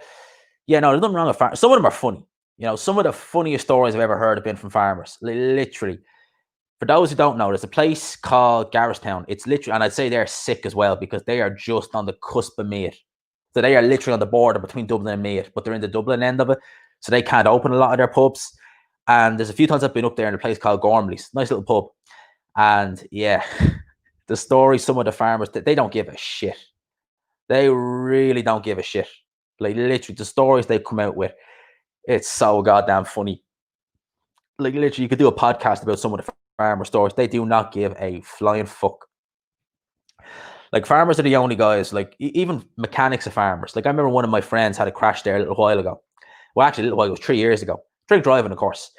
yeah, no, there's nothing wrong with farmers. Some of them are funny. You know, some of the funniest stories I've ever heard have been from farmers. Literally. For those who don't know, there's a place called Garristown. It's literally, and I'd say they're sick as well because they are just on the cusp of Meath. So they are literally on the border between Dublin and Meath, but they're in the Dublin end of it. So they can't open a lot of their pubs. And there's a few times I've been up there in a place called Gormley's. Nice little pub. And yeah, the story, some of the farmers, they don't give a shit. They really don't give a shit. Like literally, the stories they come out with, it's so goddamn funny. Like literally, you could do a podcast about some of the farmer stories. They do not give a flying fuck. Like farmers are the only guys. Like even mechanics of farmers. Like I remember one of my friends had a crash there a little while ago. Well, actually, a little while. It was 3 years ago. Drink driving, of course.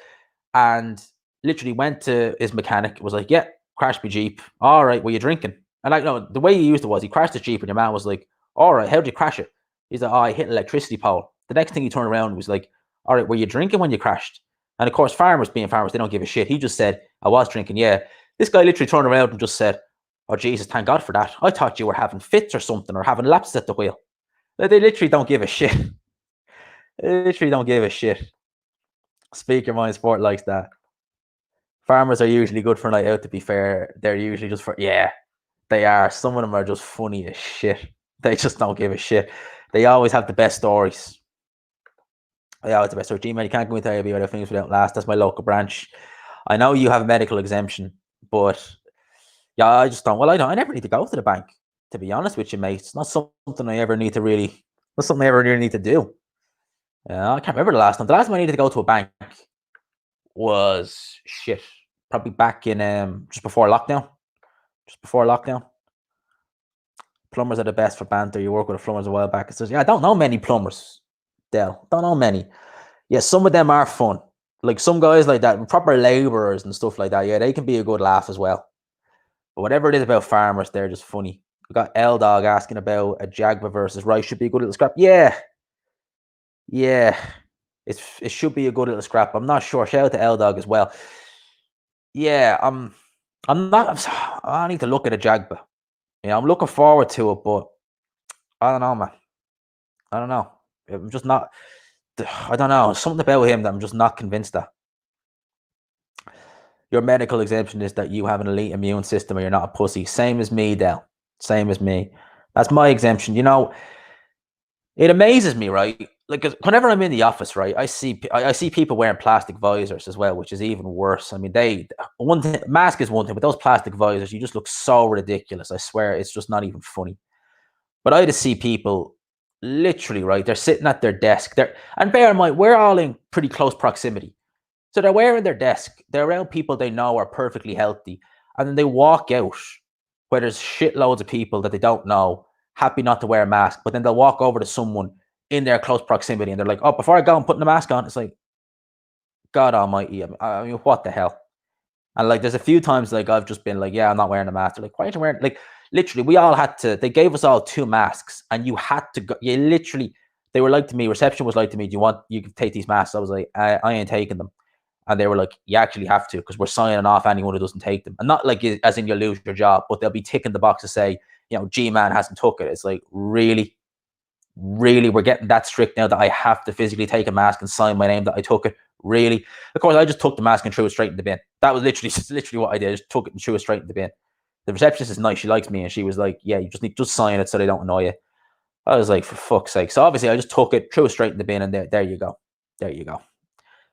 And literally went to his mechanic. Was like, yeah, crashed my Jeep. All right, were you drinking? And like, no, the way he used it was he crashed the Jeep, and your man was like, all right, how did you crash it? He's like, oh, I hit an electricity pole. The next thing he turned around and was like, all right, were you drinking when you crashed? And of course, farmers being farmers, they don't give a shit. He just said, I was drinking, yeah. This guy literally turned around and just said, oh, Jesus, thank God for that. I thought you were having fits or something or having lapses at the wheel. They literally don't give a shit. They literally don't give a shit. Speak your mind, sport likes that. Farmers are usually good for a night out, to be fair. They're usually just for, yeah, they are. Some of them are just funny as shit. They just don't give a shit. They always have the best stories. They always have the best stories. G-Man, you can't go into AIB without things without last. That's my local branch. I know you have a medical exemption, but yeah, I just don't. Well, I never need to go to the bank, to be honest with you, mate. It's not something I ever need to really, not something I ever really need to do. I can't remember the last time. The last time I needed to go to a bank was shit. Probably back in just before lockdown. Just before lockdown. Plumbers are the best for banter. You work with the plumbers a while back. It says, yeah, I don't know many plumbers, Del. Don't know many. Yeah, some of them are fun. Like some guys like that, proper labourers and stuff like that. Yeah, they can be a good laugh as well. But whatever it is about farmers, they're just funny. We got L Dog asking about a Jaguar versus Rice. Should be a good little scrap. Yeah. Yeah. It should be a good little scrap. I'm not sure. Shout out to L Dog as well. Yeah, I'm not. I need to look at a Jaguar. Yeah, I'm looking forward to it, but I don't know, man. I don't know. I'm just not. I don't know. Something about him that I'm just not convinced of. Your medical exemption is that you have an elite immune system or you're not a pussy. Same as me, Del. Same as me. That's my exemption. You know, It amazes me, right? Like, 'cause whenever I'm in the office, right, I see people wearing plastic visors as well, which is even worse. I mean, one thing, mask is one thing, but those plastic visors, you just look so ridiculous. I swear, it's just not even funny. But I just see people literally, right? They're sitting at their desk. And bear in mind, we're all in pretty close proximity. So they're wearing their desk. They're around people they know are perfectly healthy. And then they walk out where there's shitloads of people that they don't know, happy not to wear a mask. But then they'll walk over to someone in their close proximity and they're like, oh, before I go, I'm putting the mask on. It's like, God almighty. I mean, what the hell? And like, there's a few times like I've just been like, yeah, I'm not wearing a mask. They're like, why aren't you wearing? Like, literally, we all had to. They gave us all 2 masks, and you had to go. You literally, they were like to me. Reception was like to me, do you want? You can take these masks. I was like, I ain't taking them. And they were like, you actually have to because we're signing off anyone who doesn't take them. And not like as in you lose your job, but they'll be ticking the box to say, you know, G-Man hasn't took it. It's like, really, really, we're getting that strict now that I have to physically take a mask and sign my name that I took it. Really? Of course, I just took the mask and threw it straight in the bin. That was literally what I did. I just took it and threw it straight in the bin. The receptionist is nice. She likes me. And she was like, yeah, you just need to sign it so they don't annoy you. I was like, for fuck's sake. So obviously I just took it, threw it straight in the bin, and there you go. There you go.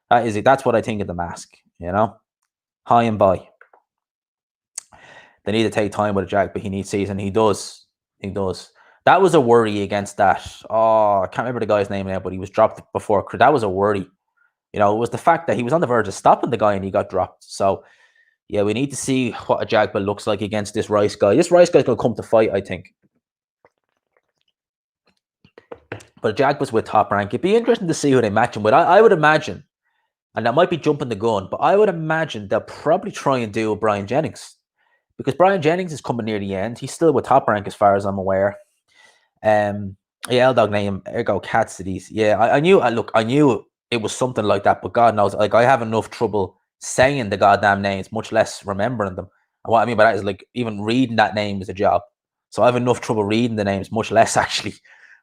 That is it. That's what I think of the mask, you know? High and by. They need to take time with a Jack, but he needs season. He does. He does. That was a worry against that. Oh, I can't remember the guy's name now, but he was dropped before. That was a worry. You know, it was the fact that he was on the verge of stopping the guy and he got dropped. So, yeah, we need to see what a Jagba looks like against this Rice guy. This Rice guy's going to come to fight, I think. But Jagba's with Top Rank. It'd be interesting to see who they match him with. I would imagine, and that might be jumping the gun, but I would imagine they'll probably try and do Brian Jennings. Because Brian Jennings is coming near the end. He's still with Top Rank as far as I'm aware. Yeah, L-Dog name, Ergo Cat Cities. Yeah, I knew it was something like that, but God knows, like, I have enough trouble saying the goddamn names, much less remembering them. And what I mean by that is, like, even reading that name is a job. So I have enough trouble reading the names, much less actually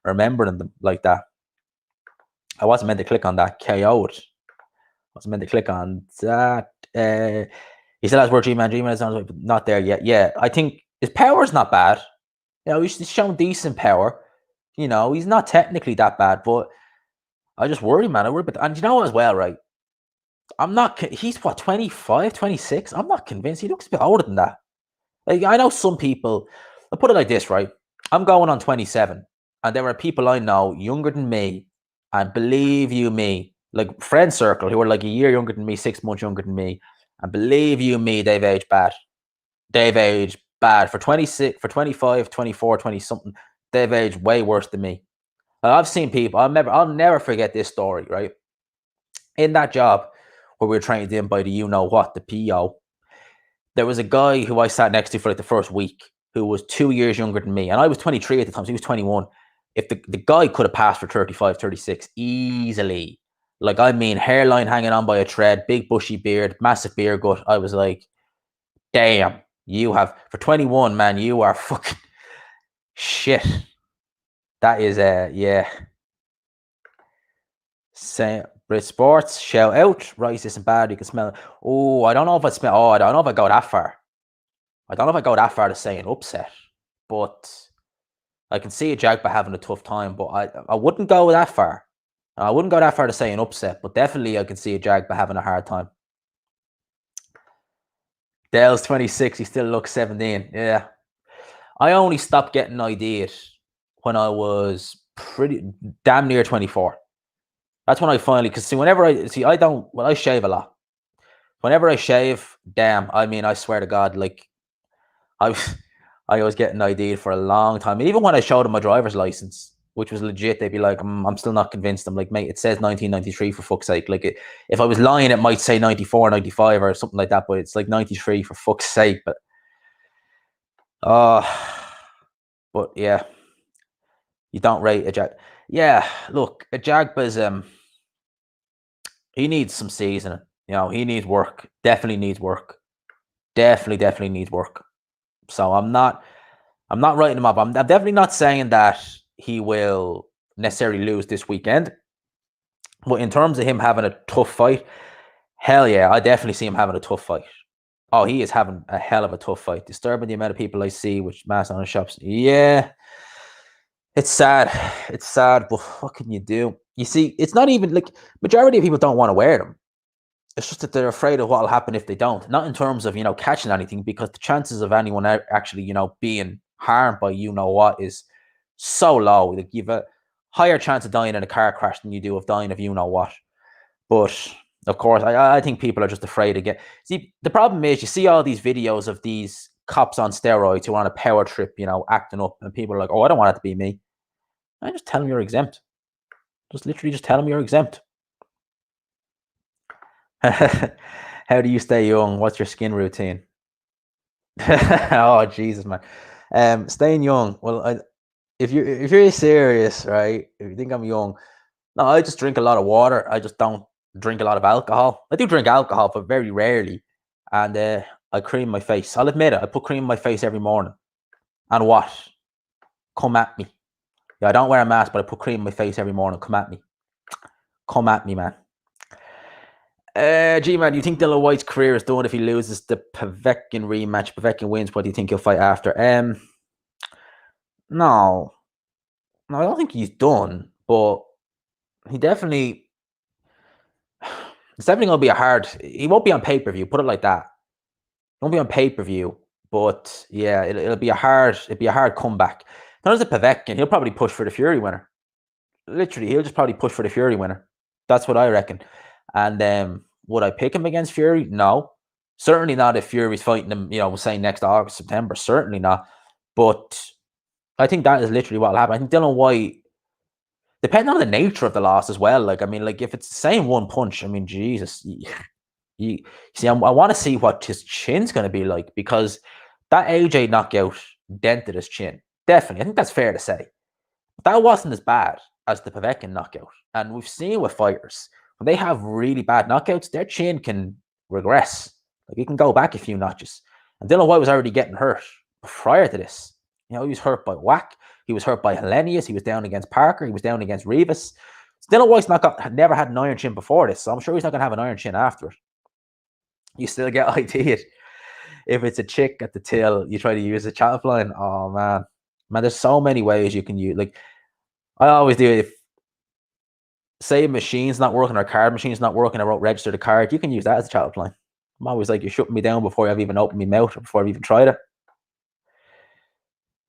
remembering them like that. I wasn't meant to click on that. KO'd. I wasn't meant to click on that. He still has word G-Man. G-Man is not there yet. Yeah, I think his power's not bad. You know, he's shown decent power. You know, he's not technically that bad, but I just worry, man. I worry, and you know as well, right? I'm not. He's what, 25, 26? I'm not convinced. He looks a bit older than that. Like, I know some people. I'll put it like this, right? I'm going on 27, and there are people I know younger than me, and believe you me, like friend circle, who are like a year younger than me, 6 months younger than me, and believe you me, they've aged bad. They've aged bad for 26, for 25, 24, 20 something. They've aged way worse than me. I've seen people. I'll never forget this story. Right, in that job where we were trained in by the the PO, there was a guy who I sat next to for like the first week who was 2 years younger than me, and I was 23 at the time, so he was 21. If the guy could have passed for 35, 36 easily, like, I mean, hairline hanging on by a thread, big bushy beard, massive beer gut. I was like, damn, you have, for 21, man, you are fucking shit. That is yeah. Say Brit Sports, shout out. Rice isn't bad, you can smell it. Oh, I don't know if I smell. Oh, I don't know if I go that far. I don't know if I go that far to say an upset, but I can see a Jagba having a tough time, but I wouldn't go that far. I wouldn't go that far to say an upset, but definitely I can see a Jagba having a hard time. Dale's 26, he still looks 17. Yeah. I only stopped getting ideas when I was pretty damn near 24. That's when I finally, because whenever I shave a lot. Whenever I shave, damn, I mean, I swear to God, like, I was getting ID for a long time. And even when I showed them my driver's license, which was legit, they'd be like, I'm still not convinced. I'm like, mate, it says 1993 for fuck's sake. Like, if I was lying, it might say 94, 95 or something like that, but it's like 93 for fuck's sake. But, but yeah, you don't rate a Jag. Yeah, look, a Jagba's, he needs some seasoning. You know, he needs work. Definitely needs work. Definitely needs work. So I'm not writing him up. I'm definitely not saying that he will necessarily lose this weekend. But in terms of him having a tough fight, hell yeah, I definitely see him having a tough fight. Oh, he is having a hell of a tough fight. Disturbing the amount of people I see with masks on the shops. Yeah. It's sad. It's sad, but what can you do? You see, it's not even like majority of people don't want to wear them. It's just that they're afraid of what will happen if they don't. Not in terms of catching anything, because the chances of anyone actually being harmed by what is so low. Like you've a higher chance of dying in a car crash than you do of dying of what. But of course, I think people are just afraid to get. See, the problem is you see all these videos of these cops on steroids who are on a power trip, acting up, and people are like, "Oh, I don't want it to be me." I just tell them you're exempt. Just literally just tell them you're exempt. How do you stay young? What's your skin routine? Oh Jesus, man. Staying young. Well, if you're serious, right? If you think I'm young, no, I just drink a lot of water. I just don't drink a lot of alcohol. I do drink alcohol, but very rarely. And I cream my face. I'll admit it. I put cream in my face every morning. And what? Come at me. Yeah, I don't wear a mask, but I put cream in my face every morning. Come at me. Come at me, man. G-Man, do you think Dylan Whyte's career is done if he loses the Povetkin rematch? Povetkin wins, what do you think he'll fight after? No. No, I don't think he's done, but he definitely... It's definitely going to be a hard... He won't be on pay-per-view, put it like that. He won't be on pay-per-view, but yeah, it'll be a hard comeback. In terms of Povetkin, he'll probably push for the Fury winner. Literally, he'll just probably push for the Fury winner. That's what I reckon. And would I pick him against Fury? No. Certainly not if Fury's fighting him, say next August, September. Certainly not. But I think that is literally what will happen. I think Dylan Whyte, depending on the nature of the loss as well. Like, I mean, like if it's the same one punch, I mean, Jesus. You see, I want to see what his chin's going to be like, because that AJ knockout dented his chin. Definitely. I think that's fair to say. But that wasn't as bad as the Povetkin knockout. And we've seen with fighters, when they have really bad knockouts, their chin can regress. Like, it can go back a few notches. And Dylan Whyte was already getting hurt prior to this. He was hurt by Whack. He was hurt by Hellenius. He was down against Parker. He was down against Rivas. Dylan Whyte's never had an iron chin before this, so I'm sure he's not going to have an iron chin after it. You still get ideas. If it's a chick at the till, you try to use a chat line. Oh, man. Man, there's so many ways you can use. Like, I always do. If, say, a machine's not working or a card machine's not working, I won't register the card, you can use that as a chat line. I'm always like, you're shutting me down before I've even opened my mouth or before I've even tried it.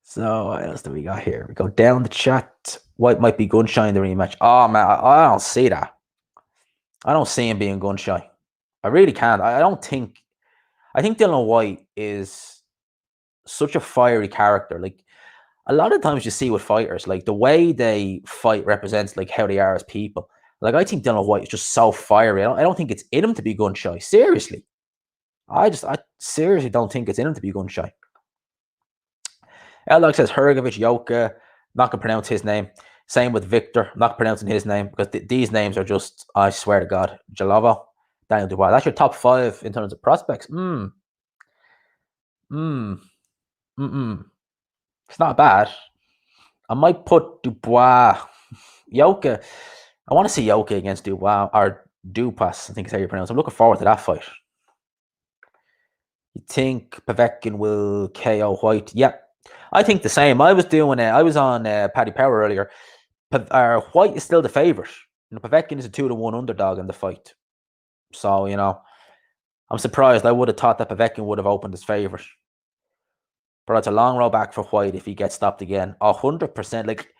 So, what else do we got here? We go down the chat. Whyte might be gun shy in the rematch. Oh, man, I don't see that. I don't see him being gun shy. I really can't. I think Dylan Whyte is such a fiery character. Like, a lot of times you see with fighters, like the way they fight represents like how they are as people. Like, I think Dylan Whyte is just so fiery. I don't think it's in him to be gun shy. Seriously. I seriously don't think it's in him to be gun shy. Alex says Hergovich, Yoka. Not gonna pronounce his name. Same with Victor. I'm not pronouncing his name because these names are just, I swear to God. Jalova, Daniel Dubois. That's your top 5 in terms of prospects. It's not bad. I might put Dubois. Yoka. I want to see Yoka against Dubois, or Dupas, I think is how you pronounce it. I'm looking forward to that fight. You think Povetkin will KO Whyte? Yeah, I think the same. I was on Paddy Power earlier. Whyte is still the favourite. Povetkin is a 2-1 underdog in the fight. So, I'm surprised. I would have thought that Povetkin would have opened as favourite. But it's a long road back for Whyte if he gets stopped again. 100%. Like,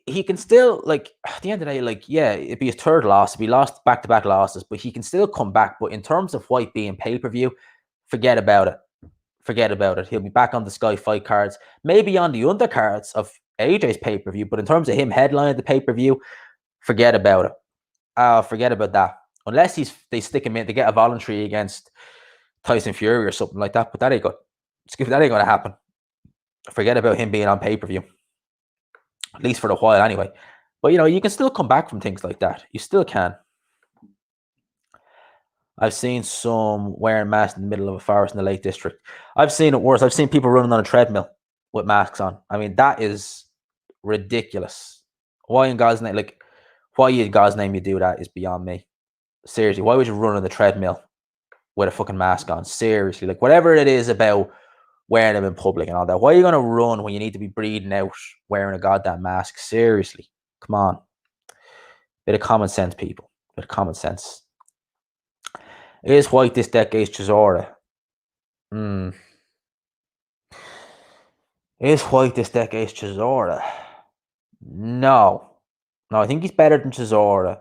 he can still, like, at the end of the day, like, yeah, it'd be his 3rd loss. If he lost back-to-back losses, but he can still come back. But in terms of Whyte being pay-per-view, forget about it. Forget about it. He'll be back on the Sky Fight cards, maybe on the undercards of AJ's pay-per-view. But in terms of him headlining the pay-per-view, forget about it. Forget about that. Unless they stick him in, they get a voluntary against Tyson Fury or something like that. But that ain't good. That ain't going to happen. Forget about him being on pay-per-view. At least for a while anyway. But, you can still come back from things like that. You still can. I've seen some wearing masks in the middle of a forest in the Lake District. I've seen it worse. I've seen people running on a treadmill with masks on. I mean, that is ridiculous. Why in God's name, you do that is beyond me. Seriously, why would you run on the treadmill with a fucking mask on? Seriously, like, whatever it is about wearing them in public and all that. Why are you going to run when you need to be breathing out wearing a goddamn mask? Seriously. Come on. Bit of common sense, people. Bit of common sense. Is Whyte this decade's Chisora? Is Whyte this decade's Chisora? No. No, I think he's better than Chisora.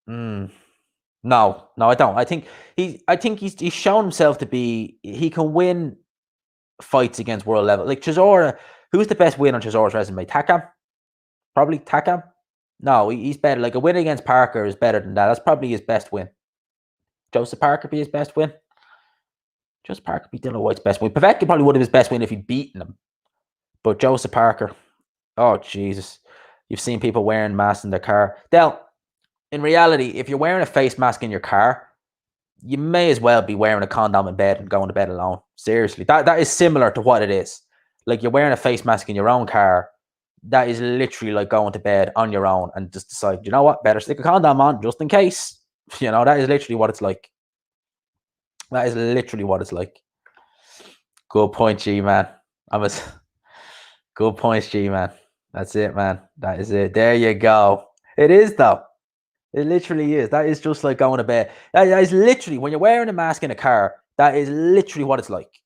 No, I don't. I think he's shown himself to be, he can win fights against world level. Like Chisora, who's the best win on Chisora's resume? Takam? Probably Takam? No, he's better. Like a win against Parker is better than that. That's probably his best win. Joseph Parker be his best win? Joseph Parker be Dylan Whyte's best win. Povetkin probably would have his best win if he'd beaten him. But Joseph Parker, oh Jesus. You've seen people wearing masks in their car. Del, in reality, if you're wearing a face mask in your car, you may as well be wearing a condom in bed and going to bed alone. Seriously. That is similar to what it is. Like you're wearing a face mask in your own car. That is literally like going to bed on your own and just decide, you know what, better stick a condom on just in case. You know, that is literally what it's like. That is literally what it's like. Good point, G, man. Good points, G, man. That's it, man. That is it. There you go. It is, though. It literally is. That is just like going to bed. That is literally, when you're wearing a mask in a car, that is literally what it's like.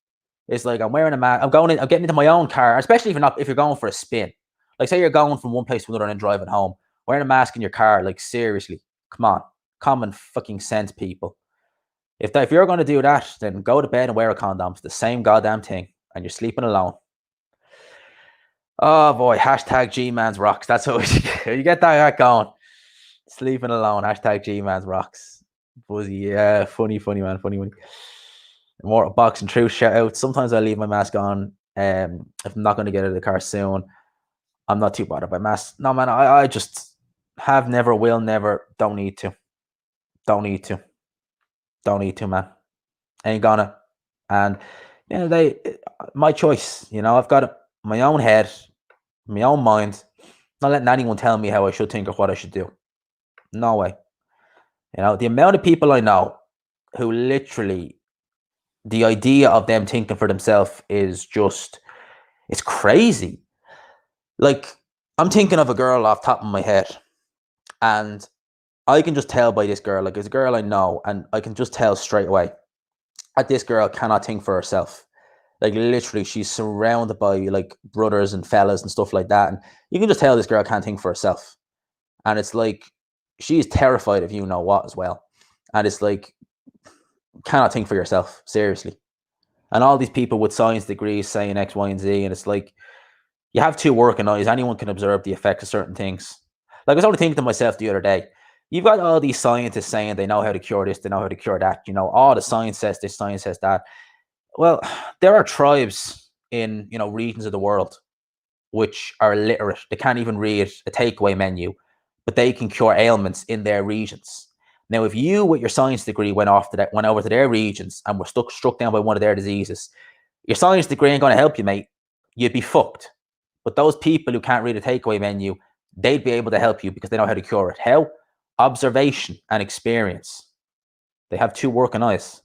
It's like I'm wearing a mask. I'm getting into my own car, especially if you're going for a spin. Like say you're going from one place to another and driving home, wearing a mask in your car. Like seriously, come on, common fucking sense, people. If you're going to do that, then go to bed and wear a condom. It's the same goddamn thing, and you're sleeping alone. Oh boy, hashtag G-Man's rocks. That's what you get that going. Sleeping alone, hashtag G-Man's rocks. Buzzy, yeah, funny man, funny. More boxing truth shout out. Sometimes I leave my mask on. If I'm not going to get out of the car soon, I'm not too bothered by masks. No, man, I just have never, will never, don't need to. Don't need to, man. Ain't gonna. And you know, my choice. You know, I've got my own head, my own mind. Not letting anyone tell me how I should think or what I should do. No way. You know, the amount of people I know who literally, the idea of them thinking for themselves is just, it's crazy. Like, I'm thinking of a girl off the top of my head, and I can just tell by this girl, like, it's a girl I know, and I can just tell straight away that this girl cannot think for herself. Like, literally, she's surrounded by, like, brothers and fellas and stuff like that, and you can just tell this girl can't think for herself. And it's like, she is terrified of you know what as well. And it's like, cannot think for yourself, seriously. And all these people with science degrees saying X, Y, and Z, and it's like, you have two working eyes. Anyone can observe the effects of certain things. Like, I was only thinking to myself the other day, you've got all these scientists saying they know how to cure this, they know how to cure that. You know, the science says this, science says that. Well, there are tribes in, you know, regions of the world which are illiterate. They can't even read a takeaway menu, but they can cure ailments in their regions. Now, if you, with your science degree, went over to their regions and were struck down by one of their diseases, your science degree ain't going to help you, mate. You'd be fucked. But those people who can't read a takeaway menu, they'd be able to help you because they know how to cure it. How? Observation and experience. They have two working eyes.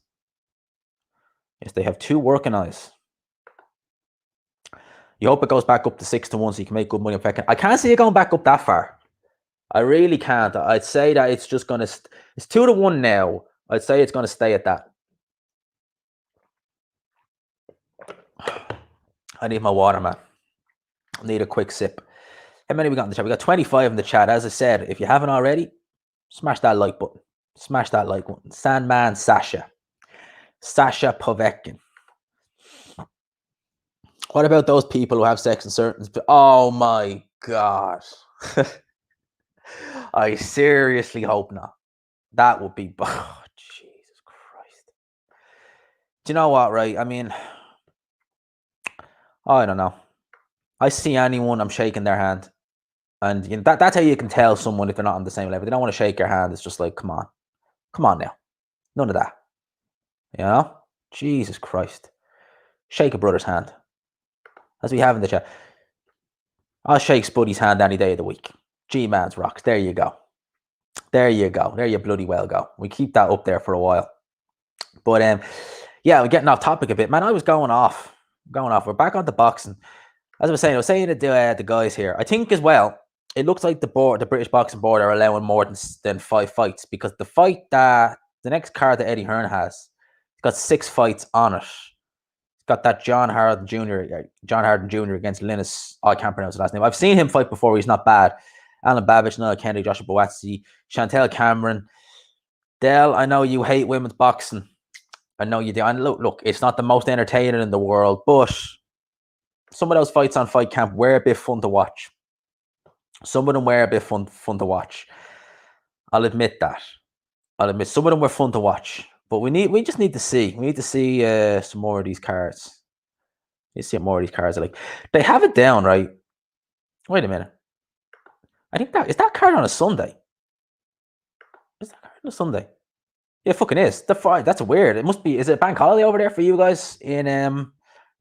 Yes, they have two working eyes. You hope it goes back up to 6-1 so you can make good money. I can't see it going back up that far. I really can't. I'd say that it's just going to... It's 2-1 now. I'd say it's going to stay at that. I need my water, man. I need a quick sip. How many we got in the chat? We got 25 in the chat. As I said, if you haven't already, smash that like button. Smash that like button. Sandman Sasha. Sasha Povetkin. What about those people who have sex in certain... Oh my God. I seriously hope not. That would be... Oh, Jesus Christ. Do you know what, right? I mean... I don't know. I see anyone, I'm shaking their hand. And you know, that's how you can tell someone if they're not on the same level. They don't want to shake your hand. It's just like, come on. Come on now. None of that. You know? Jesus Christ. Shake a brother's hand. As we have in the chat. I'll shake Spuddy's hand any day of the week. G-Man's rocks. There you go. There you go. There you bloody well go. We keep that up there for a while. But Yeah, we're getting off topic a bit, man. I was going off. We're back on the boxing. As I was saying to the guys here, I think as well, it looks like the British Boxing Board are allowing more than 5 fights, because the fight that the next card that Eddie Hearn has, it's got 6 fights on it. It's got that John Harden Jr. against Linus. Oh, I can't pronounce the last name. I've seen him fight before. He's not bad. Alen Babic, Niall Kennedy, Joshua Boatsi, Chantel Cameron. Dell, I know you hate women's boxing. I know you do. And look, it's not the most entertaining in the world, but some of those fights on Fight Camp were a bit fun to watch. Some of them were a bit fun to watch. I'll admit that. Some of them were fun to watch. But we just need to see. We need to see some more of these cards. You see more of these cards. Like, they have it down, right? Wait a minute. I think that card on a Sunday. Is that card on a Sunday? Yeah, it fucking is. That's weird. It must be. Is it a bank holiday over there for you guys in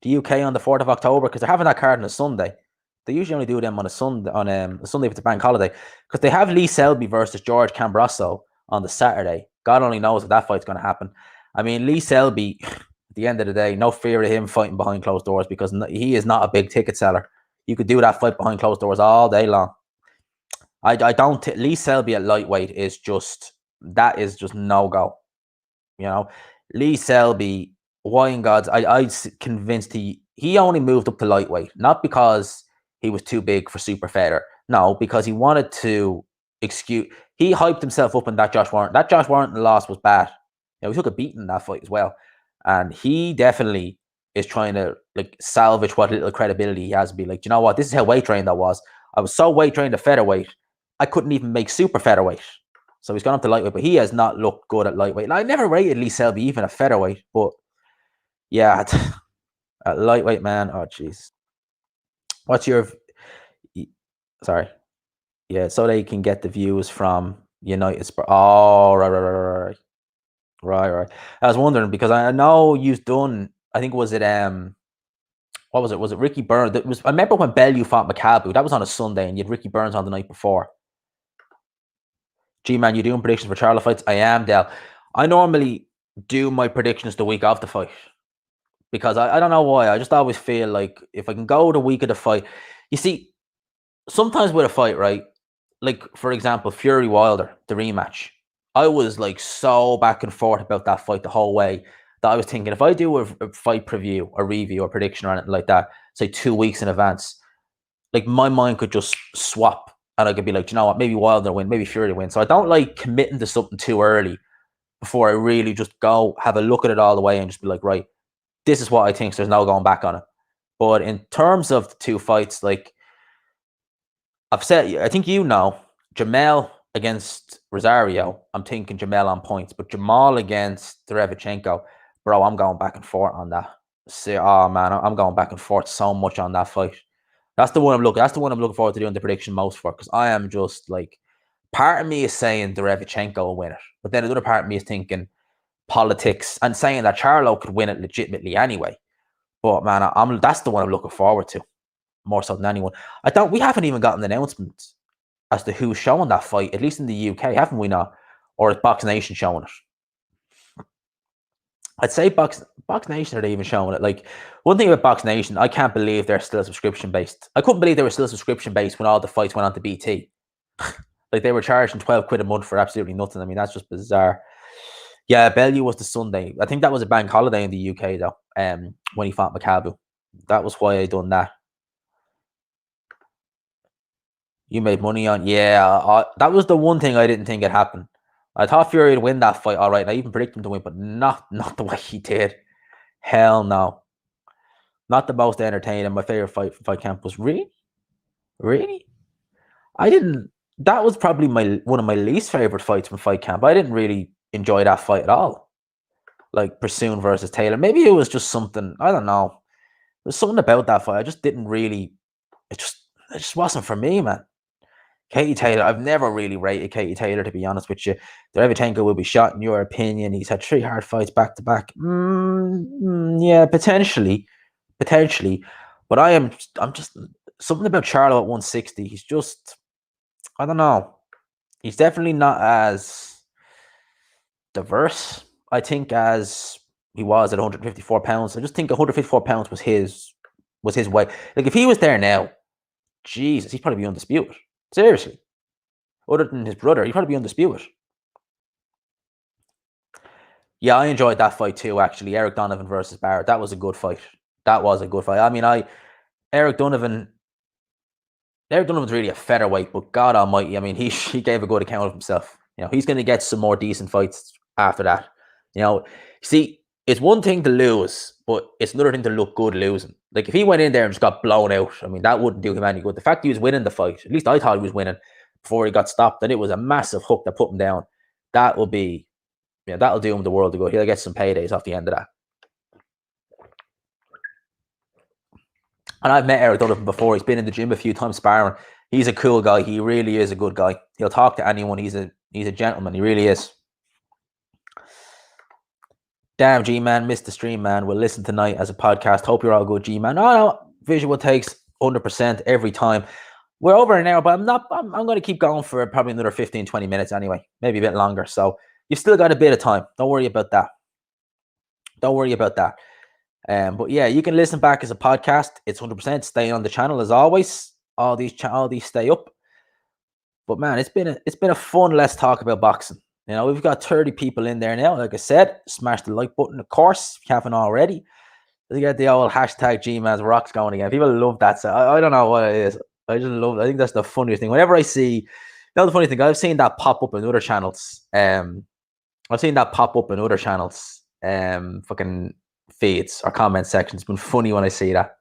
the UK on the 4th of October? Because they're having that card on a Sunday. They usually only do them on a Sunday if it's a bank holiday. Because they have Lee Selby versus George Cambrosso on the Saturday. God only knows if that fight's going to happen. I mean, Lee Selby, at the end of the day, no fear of him fighting behind closed doors, because he is not a big ticket seller. You could do that fight behind closed doors all day long. I don't. Lee Selby at lightweight is just no go. You know, Lee Selby, why in God's I convinced he only moved up to lightweight, not because he was too big for super feather. No, because he wanted to he hyped himself up in that Josh Warrington. That Josh Warrington loss was bad. You know, he took a beating in that fight as well. And he definitely is trying to like salvage what little credibility he has, and be like, you know what, this is how weight trained I was. I was so weight trained to featherweight, I couldn't even make super featherweight. So he's gone up to lightweight, but he has not looked good at lightweight. And I never rated Lee Selby even at featherweight, but yeah, at lightweight, man. Oh, jeez. What's your? Sorry. Yeah, so they can get the views from United Sport. Oh, right. I was wondering, because I know you've done. I think was it what was it? Was it Ricky Burns? I remember when Bellew fought McCabu. That was on a Sunday, and you had Ricky Burns on the night before. G-Man, you doing predictions for Charlo fights? I am, Del. I normally do my predictions the week of the fight, because I don't know why. I just always feel like if I can go the week of the fight, you see, sometimes with a fight, right? Like, for example, Fury Wilder, the rematch. I was like so back and forth about that fight the whole way, that I was thinking, if I do a fight preview, a review, or prediction, or anything like that, say 2 weeks in advance, like my mind could just swap, and I could be like, you know what, maybe Wilder win, maybe Fury win. So I don't like committing to something too early before I really just go have a look at it all the way and just be like, right, this is what I think, so there's no going back on it. But in terms of the 2 fights, like I've said, I think Jamel against Rosario, I'm thinking Jamel on points, but Jamal against Derevchenko, bro, I'm going back and forth on that. See, oh man, I'm going back and forth so much on that fight. That's the one I'm looking forward to doing the prediction most for, because I am just like, part of me is saying Derevchenko will win it, but then another part of me is thinking politics and saying that Charlo could win it legitimately anyway. But man, that's the one I'm looking forward to more so than anyone. We haven't even got an announcement as to who's showing that fight, at least in the UK, haven't we not? Or is Box Nation showing it? I'd say Box Nation, are they even showing it? Like, one thing about Box Nation, I can't believe they're still subscription based. I couldn't believe they were still subscription based when all the fights went on to BT. Like, they were charging 12 quid a month for absolutely nothing. I mean, that's just bizarre. Yeah, Bellew was the Sunday. I think that was a bank holiday in the UK though. When he fought McCabu, that was why I done that. You made money on, yeah. That was the one thing I didn't think had happened. I thought Fury would win that fight, all right. I even predicted him to win, but not the way he did. Hell no. Not the most entertaining. My favorite fight camp was really. I didn't. That was probably one of my least favorite fights from fight camp. I didn't really enjoy that fight at all. Like Pursoon versus Taylor. Maybe it was just something. I don't know. There's something about that fight. I just didn't really. It just wasn't for me, man. Katie Taylor, I've never really rated Katie Taylor, to be honest with you. Derevchenko will be shot, in your opinion. He's had 3 hard fights back to back. Yeah, potentially. But I'm just, something about Charlo at 160. He's just, I don't know. He's definitely not as diverse, I think, as he was at 154 pounds. I just think 154 pounds was his weight. Like if he was there now, Jesus, he'd probably be undisputed. Seriously. Other than his brother, he'd probably be undisputed. Yeah, I enjoyed that fight too, actually. Eric Donovan versus Barrett. That was a good fight. That was a good fight. I mean, Eric Donovan's really a featherweight, but God almighty, I mean, he gave a good account of himself. You know, he's going to get some more decent fights after that. You know, see, it's one thing to lose, but it's another thing to look good losing. Like if he went in there and just got blown out, I mean, that wouldn't do him any good. The fact he was winning the fight, at least I thought he was winning before he got stopped, and it was a massive hook that put him down. That will be, yeah, that'll do him the world of good. He'll get some paydays off the end of that. And I've met Eric Donovan before. He's been in the gym a few times sparring. He's a cool guy. He really is a good guy. He'll talk to anyone. He's a gentleman. He really is. Damn, G-Man, missed the stream, man. We'll listen tonight as a podcast. Hope you're all good, G-Man. No, visual takes 100% every time. We're over an hour, but I'm going to keep going for probably another 15, 20 minutes anyway. Maybe a bit longer. So you've still got a bit of time. Don't worry about that. Don't worry about that. But yeah, you can listen back as a podcast. It's 100%. Stay on the channel as always. All these stay up. But man, it's been a fun Let's Talk About Boxing. You know, we've got 30 people in there now. Like I said, smash the like button, of course, if you haven't already. You got the old hashtag G-Man's Rocks going again. People love that. So I don't know what it is. I just love it. I think that's the funniest thing. Whenever I see, you know, the funny thing, I've seen that pop up in other channels. Fucking feeds or comment sections. It's been funny when I see that.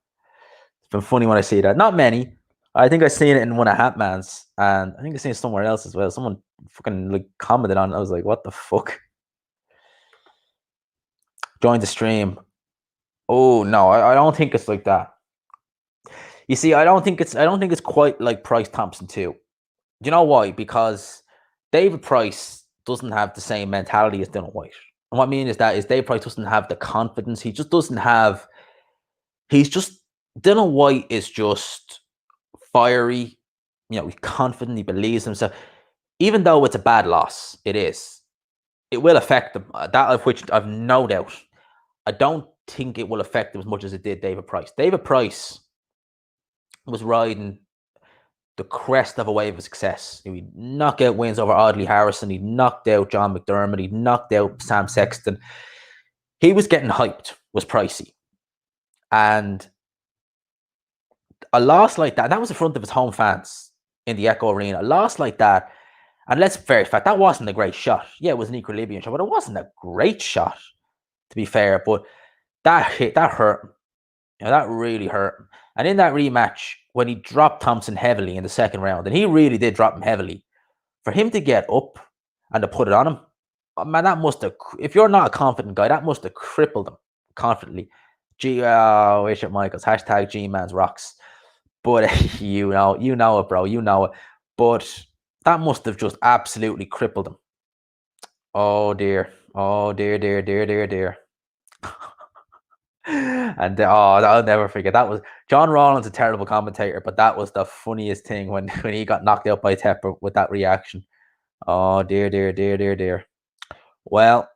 Not many. I think I've seen it in one of Hatman's, and I think I've seen it somewhere else as well. Someone fucking like commented on it. I was like, what the fuck? Join the stream. Oh no, I don't think it's like that. You see, I don't think it's quite like Price Thompson too. Do you know why? Because David Price doesn't have the same mentality as Dylan Whyte. And what I mean is David Price doesn't have the confidence. He just doesn't have. Dylan Whyte is just fiery. You know, he's confident. He believes in himself. Even though it's a bad loss, it will affect him. That of which I've no doubt. I don't think it will affect him as much as it did David Price. David Price was riding the crest of a wave of success. He'd knock out wins over Audley Harrison. He knocked out John McDermott. He knocked out Sam Sexton. He was getting hyped, was Pricey. And a loss like that was in front of his home fans in the Echo Arena. A loss like that, and let's be fair, that wasn't a great shot. Yeah, it was an equilibrium shot, but it wasn't a great shot, to be fair. But that hurt him. You know, that really hurt him. And in that rematch, when he dropped Thompson heavily in the second round, and he really did drop him heavily, for him to get up and to put it on him, oh, man, that must have, if you're not a confident guy, that must have crippled him confidently. Wish it Michaels, hashtag G-Man's Rocks. But you know it, bro. You know it. But that must have just absolutely crippled him. Oh dear. Oh dear. And I'll never forget. That was John Rawlins, a terrible commentator, but that was the funniest thing when he got knocked out by Tepper with that reaction. Oh dear. Well,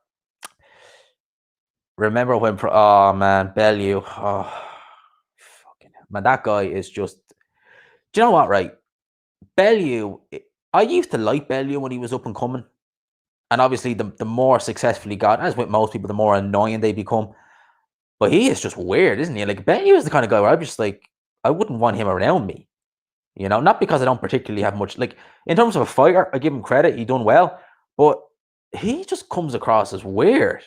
remember when? Oh man, Bellew. Oh, fucking man, that guy is just. Do you know what? Right, Bellew. I used to like Bellew when he was up and coming, and obviously the more successful he got, as with most people, the more annoying they become. But he is just weird, isn't he? Like Bellew is the kind of guy where I'm just like, I wouldn't want him around me. You know, not because I don't particularly have much. Like in terms of a fighter, I give him credit; he done well, but he just comes across as weird.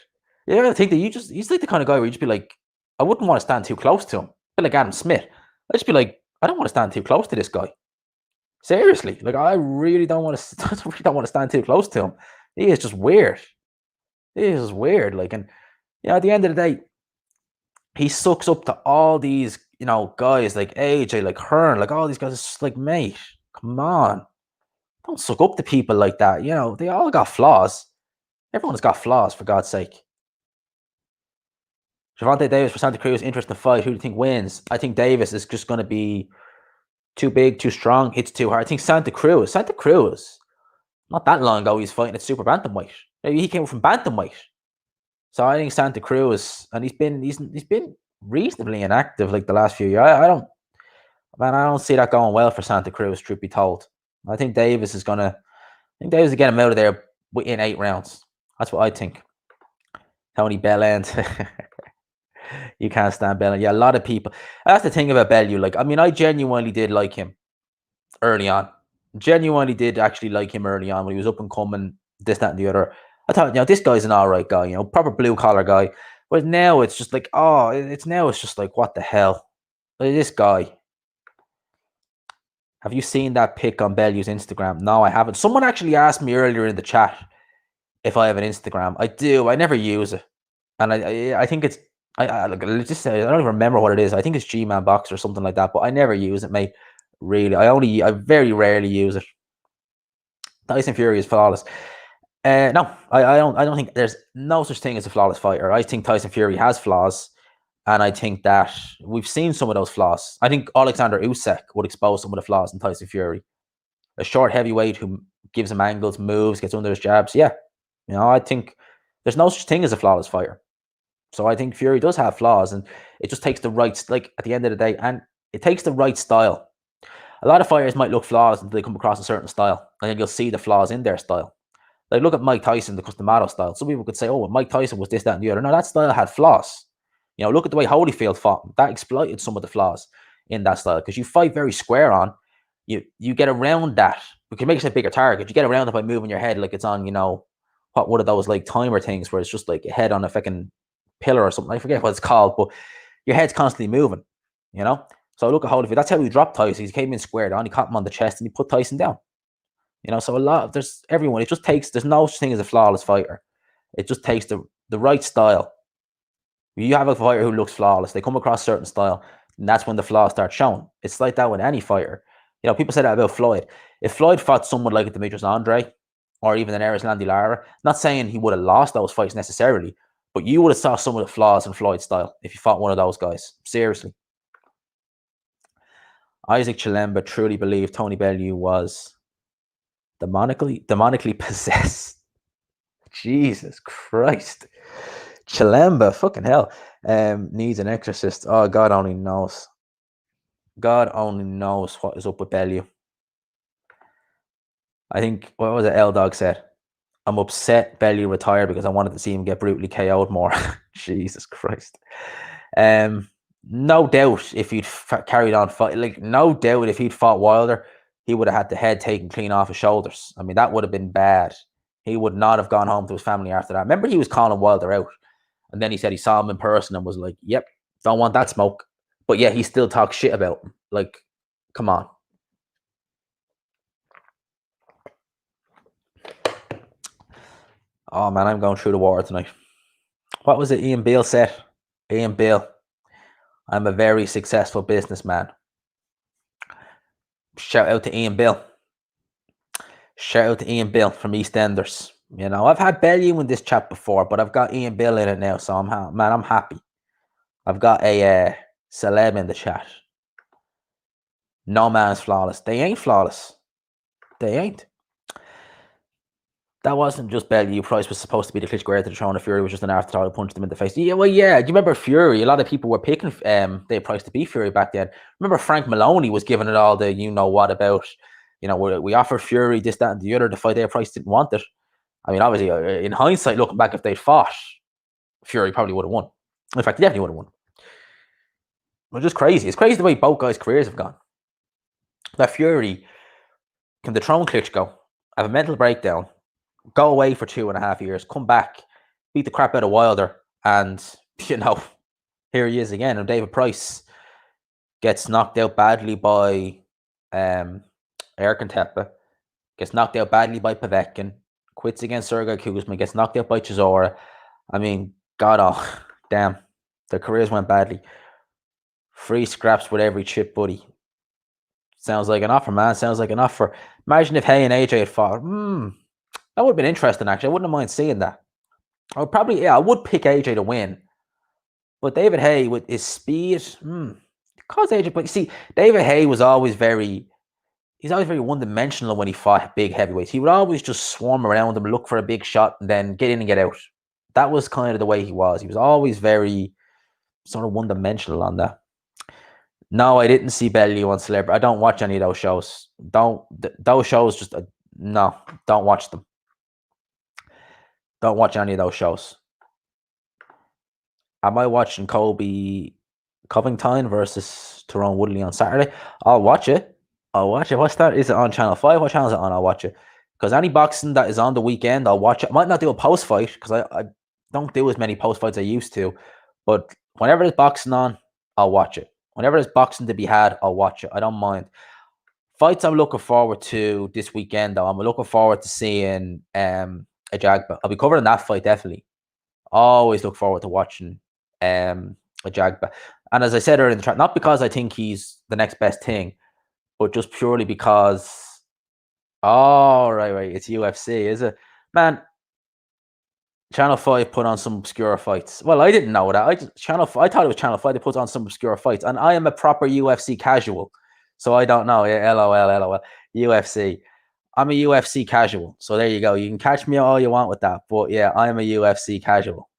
Yeah, I think that he's like the kind of guy where you just be like, I wouldn't want to stand too close to him. Be like Adam Smith. I'd just be like, I don't want to stand too close to this guy. Seriously, like I really don't want to stand too close to him. He is just weird. He is weird. Like, and you know, at the end of the day, he sucks up to all these, you know, guys like AJ, like Hearn, like all these guys. It's just like, mate, come on, don't suck up to people like that. You know, they all got flaws. Everyone's got flaws, for God's sake. Gervonta Davis for Santa Cruz, interesting fight. Who do you think wins? I think Davis is just going to be too big, too strong, hits too hard. I think Santa Cruz, not that long ago, he was fighting at super bantamweight. He came from bantamweight. So I think Santa Cruz, and he's been reasonably inactive like the last few years. I don't see that going well for Santa Cruz, truth be told. I think Davis is going to get him out of there within 8 rounds. That's what I think. Tony Bellend. You can't stand Bellend. Yeah, a lot of people. That's the thing about Bellew. Like, I mean, I genuinely did like him early on. Genuinely did actually like him early on when he was up and coming, this, that, and the other. I thought, this guy's an all right guy, proper blue collar guy. But now it's just like, it's just like, what the hell? Like, this guy. Have you seen that pic on Bellew's Instagram? No, I haven't. Someone actually asked me earlier in the chat if I have an Instagram. I do. I never use it. And I think it's, I don't even remember what it is. I think it's G-Man Box or something like that, but I never use it, mate. Really. I very rarely use it. Tyson Fury is flawless. No, I don't think there's no such thing as a flawless fighter. I think Tyson Fury has flaws, and I think that we've seen some of those flaws. I think Alexander Usyk would expose some of the flaws in Tyson Fury. A short heavyweight who gives him angles, moves, gets under his jabs. Yeah, I think there's no such thing as a flawless fighter. So I think Fury does have flaws, and it just takes the right, like at the end of the day, and it takes the right style. A lot of fighters might look flaws until they come across a certain style, and then you'll see the flaws in their style. Like, look at Mike Tyson, the Customado style. Some people could say, oh, Mike Tyson was this, that, and the other. No, that style had flaws. Look at the way Holyfield fought. That exploited some of the flaws in that style, because you fight very square on. You get around that, which makes it a bigger target. You get around it by moving your head like it's on, what are those like timer things where it's just like a head on a fucking pillar or something. I forget what it's called, but your head's constantly moving, So look at Holyfield. That's how he dropped Tyson. He came in squared on, he caught him on the chest, and he put Tyson down. So there's everyone. It just takes, there's no such thing as a flawless fighter. It just takes the right style. You have a fighter who looks flawless. They come across a certain style, and that's when the flaws start showing. It's like that with any fighter. People say that about Floyd. If Floyd fought someone like Demetrius Andre or even an Erislandy Lara, not saying he would have lost those fights necessarily, but you would have saw some of the flaws in Floyd's style if you fought one of those guys. Seriously. Isaac Chilemba truly believed Tony Bellew was demonically possessed. Jesus Christ. Chilemba, fucking hell, needs an exorcist. Oh, God only knows. God only knows what is up with Bellew. I think, what was it L-Dog said? I'm upset Bellew retired because I wanted to see him get brutally KO'd more. Jesus Christ. No doubt if he'd carried on fight, like no doubt if he'd fought Wilder, he would have had the head taken clean off his shoulders. I mean, that would have been bad. He would not have gone home to his family after that. Remember, he was calling Wilder out, and then he said he saw him in person and was like, "Yep, don't want that smoke." But yeah, he still talks shit about him. Like, come on. Oh man, I'm going through the water tonight. What was it Ian Beale said? Ian Beale, I'm a very successful businessman. Shout out to Ian Beale. Shout out to Ian Beale from EastEnders. I've had Bellew in this chat before, but I've got Ian Beale in it now, so I'm happy. I've got a celeb in the chat. No man's flawless. They ain't flawless. They ain't. That wasn't just Bellew. Price was supposed to be the Klitschko heir to the throne. Of Fury was just an afterthought who punched him in the face. Yeah, well, yeah. Do you remember Fury? A lot of people were picking Dave Price to beat Fury back then. Remember Frank Maloney was giving it all the what about, we offered Fury this, that, and the other. The fight Dave Price didn't want it. I mean, obviously, in hindsight, looking back, if they'd fought, Fury probably would have won. In fact, he definitely would have won. It's just crazy. It's crazy the way both guys' careers have gone. That Fury can dethrone Klitschko, have a mental breakdown, go away for 2.5 years, come back, beat the crap out of Wilder, and, here he is again. And David Price gets knocked out badly by Erkan, gets knocked out badly by Povetkin, quits against Sergey Kuzma, gets knocked out by Chisora. I mean, damn, their careers went badly. Free scraps with every chip, buddy. Sounds like an offer, man. Sounds like an offer. Imagine if Hay and AJ had fought. That would have been interesting, actually. I wouldn't mind seeing that. I would pick AJ to win. But David Hay, with his speed, cause AJ, but you see, David Hay was always he's always very one-dimensional when he fought big heavyweights. He would always just swarm around them, look for a big shot, and then get in and get out. that was kind of the way he was. He was always very sort of one-dimensional on that. No, I didn't see Bellew on Celebrity. I don't watch any of those shows. Those shows just no, don't watch them. Don't watch any of those shows. Am I watching Kobe Covington versus Tyrone Woodley on Saturday? I'll watch it. What's that? Is it on Channel 5? What channel is it on? I'll watch it. Because any boxing that is on the weekend, I'll watch it. I might not do a post fight because I don't do as many post fights I used to. But whenever there's boxing on, I'll watch it. Whenever there's boxing to be had, I'll watch it. I don't mind. Fights I'm looking forward to this weekend, though. I'm looking forward to seeing Ajagba. I'll be covering that fight, definitely. Always look forward to watching Ajagba. And as I said earlier in the chat, not because I think he's the next best thing, but just purely because... Oh, right. It's UFC, is it? Man, Channel 5 put on some obscure fights. Well, I didn't know that. I thought it was Channel 5. They put on some obscure fights. And I am a proper UFC casual. So I don't know. Yeah, LOL. UFC. I'm a UFC casual. So there you go. You can catch me all you want with that. But yeah, I'm a UFC casual.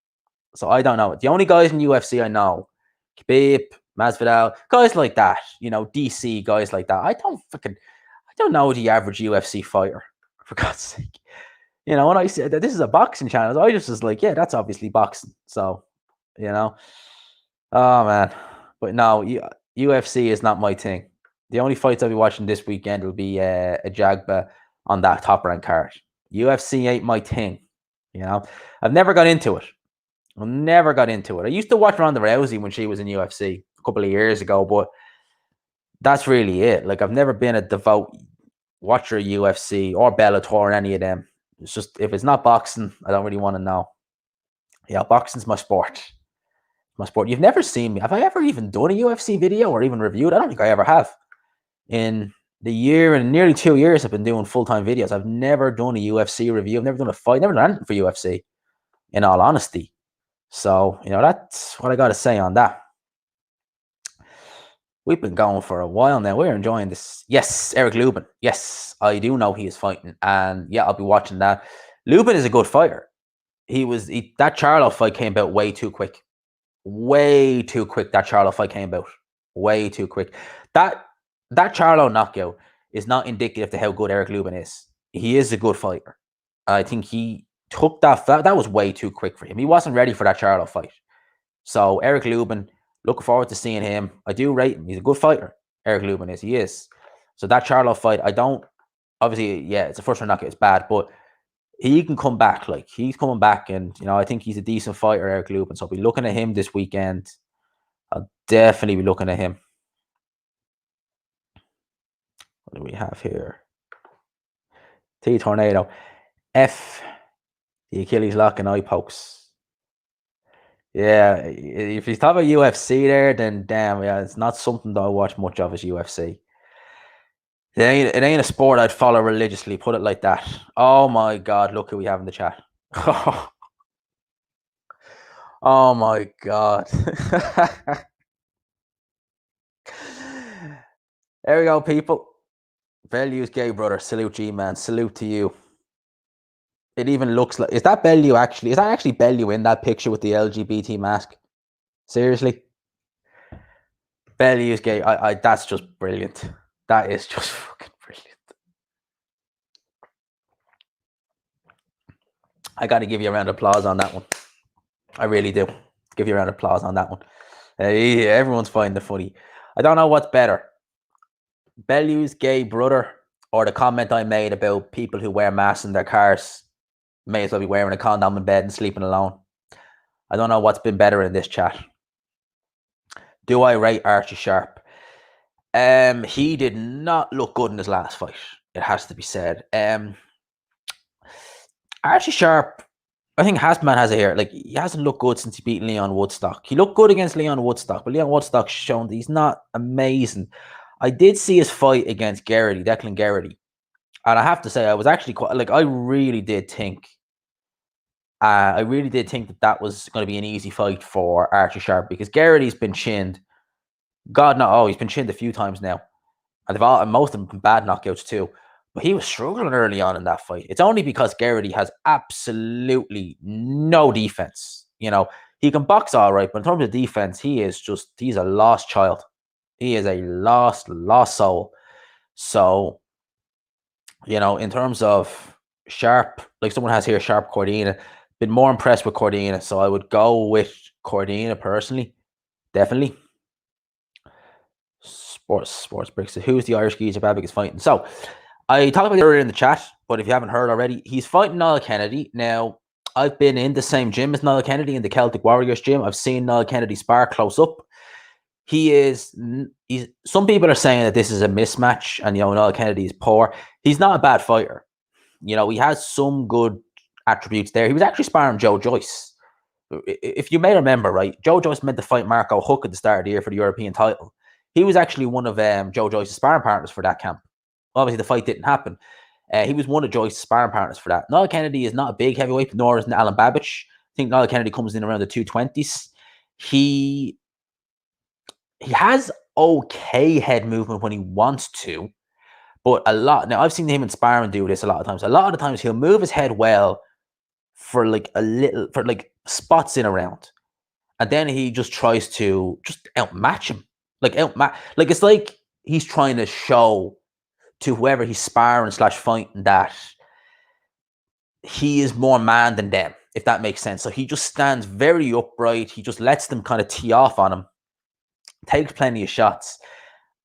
So I don't know. The only guys in UFC I know, Khabib, Masvidal, guys like that. You know, DC guys like that. I don't know the average UFC fighter, for God's sake. You know, when I said that this is a boxing channel, I just was like, yeah, that's obviously boxing. So, you know, oh man, but no, UFC is not my thing. The only fights I'll be watching this weekend will be Ajagba on that top rank card. UFC ain't my thing. You know, I've never got into it. I used to watch Ronda Rousey when she was in UFC a couple of years ago, but that's really it. Like, I've never been a devout watcher of UFC or Bellator or any of them. It's just, if it's not boxing, I don't really want to know. Yeah, boxing's my sport. You've never seen me. Have I ever even done a UFC video or even reviewed? I don't think I ever have. In the year and nearly 2 years I've been doing full-time videos, I've never done a UFC review. I've never done a fight, never done anything for UFC, in all honesty. So, you know, that's what I got to say on that. We've been going for a while now. We're enjoying this. Yes, Eric Lubin. Yes, I do know he is fighting. And yeah, I'll be watching that. Lubin is a good fighter. That Charlo fight came about way too quick. Way too quick, that Charlo fight came about. Way too quick. That Charlo knockout is not indicative to how good Eric Lubin is. He is a good fighter. I think he took that was way too quick for him. He wasn't ready for that Charlo fight. So Eric Lubin, looking forward to seeing him. I do rate him. He's a good fighter. Eric Lubin is. He is. So that Charlo fight, obviously, yeah, it's a first round knockout. It's bad, but he can come back. Like, he's coming back, and you know, I think he's a decent fighter, Eric Lubin. So I'll be looking at him this weekend. I'll definitely be looking at him. What do we have here? T Tornado. F. The Achilles lock and eye pokes. Yeah, if he's talking about UFC there, then damn, yeah, it's not something that I watch much of as UFC. It ain't a sport I'd follow religiously, put it like that. Oh my God, look who we have in the chat. Oh my God. There we go, people. Bellew's gay brother. Salute, G-Man. Salute to you. It even looks like... Is that actually Bellew in that picture with the LGBT mask? Seriously? Bellew's gay. That's just brilliant. That is just fucking brilliant. I got to give you a round of applause on that one. I really do. Give you a round of applause on that one. Everyone's finding it funny. I don't know what's better. Bellew's gay brother or the comment I made about people who wear masks in their cars may as well be wearing a condom in bed and sleeping alone. I don't know what's been better in this chat. Do I rate Archie Sharp? He did not look good in his last fight. It has to be said. Archie Sharp, I think Hasman has it here. Like, he hasn't looked good since he beat Leon Woodstock. He looked good against Leon Woodstock, but Leon Woodstock's shown that he's not amazing. I did see his fight against Declan Garrity. And I have to say, I was actually quite, like, I really did think that was going to be an easy fight for Archie Sharp, because Garrity's been chinned. God, no, he's been chinned a few times now. And most of them been bad knockouts too. But he was struggling early on in that fight. It's only because Garrity has absolutely no defense. He can box all right, but in terms of defense, he's a lost child. He is a lost soul. So, in terms of sharp, like someone has here, sharp Cordina, been more impressed with Cordina. So I would go with Cordina personally. Definitely. Sports bricks. So who's the Irish geezer Babic is fighting? So I talked about it earlier in the chat, but if you haven't heard already, he's fighting Niall Kennedy. Now, I've been in the same gym as Niall Kennedy, in the Celtic Warriors gym. I've seen Niall Kennedy spar close up. Some people are saying that this is a mismatch and, Niall Kennedy is poor. He's not a bad fighter. He has some good attributes there. He was actually sparring Joe Joyce. If you may remember, right, Joe Joyce meant to fight Marco Huck at the start of the year for the European title. He was actually one of Joe Joyce's sparring partners for that camp. Obviously, the fight didn't happen. He was one of Joyce's sparring partners for that. Niall Kennedy is not a big heavyweight, nor is Alen Babic. I think Niall Kennedy comes in around the 220s. He has okay head movement when he wants to, but a lot. Now, I've seen him in sparring do this a lot of times. A lot of the times, he'll move his head well for like spots in a round, and then he just tries to just outmatch him. Like it's like he's trying to show to whoever he's sparring / fighting that he is more man than them, if that makes sense. So he just stands very upright. He just lets them kind of tee off on him, takes plenty of shots,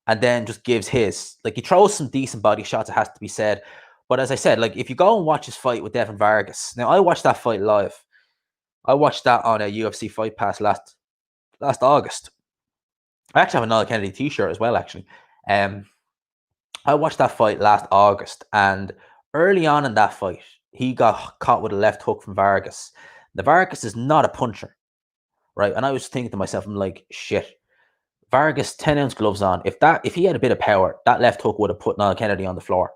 and then just gives his. Like, he throws some decent body shots, it has to be said. But as I said, like, if you go and watch his fight with Devin Vargas, now I watched that fight live. I watched that on a UFC Fight Pass last August. I actually have a Niall Kennedy t-shirt as well, actually. I watched that fight last August, and early on in that fight, he got caught with a left hook from Vargas. The Vargas is not a puncher, right? And I was thinking to myself, I'm like, shit, Vargas, 10-ounce gloves on. If he had a bit of power, that left hook would have put Niall Kennedy on the floor.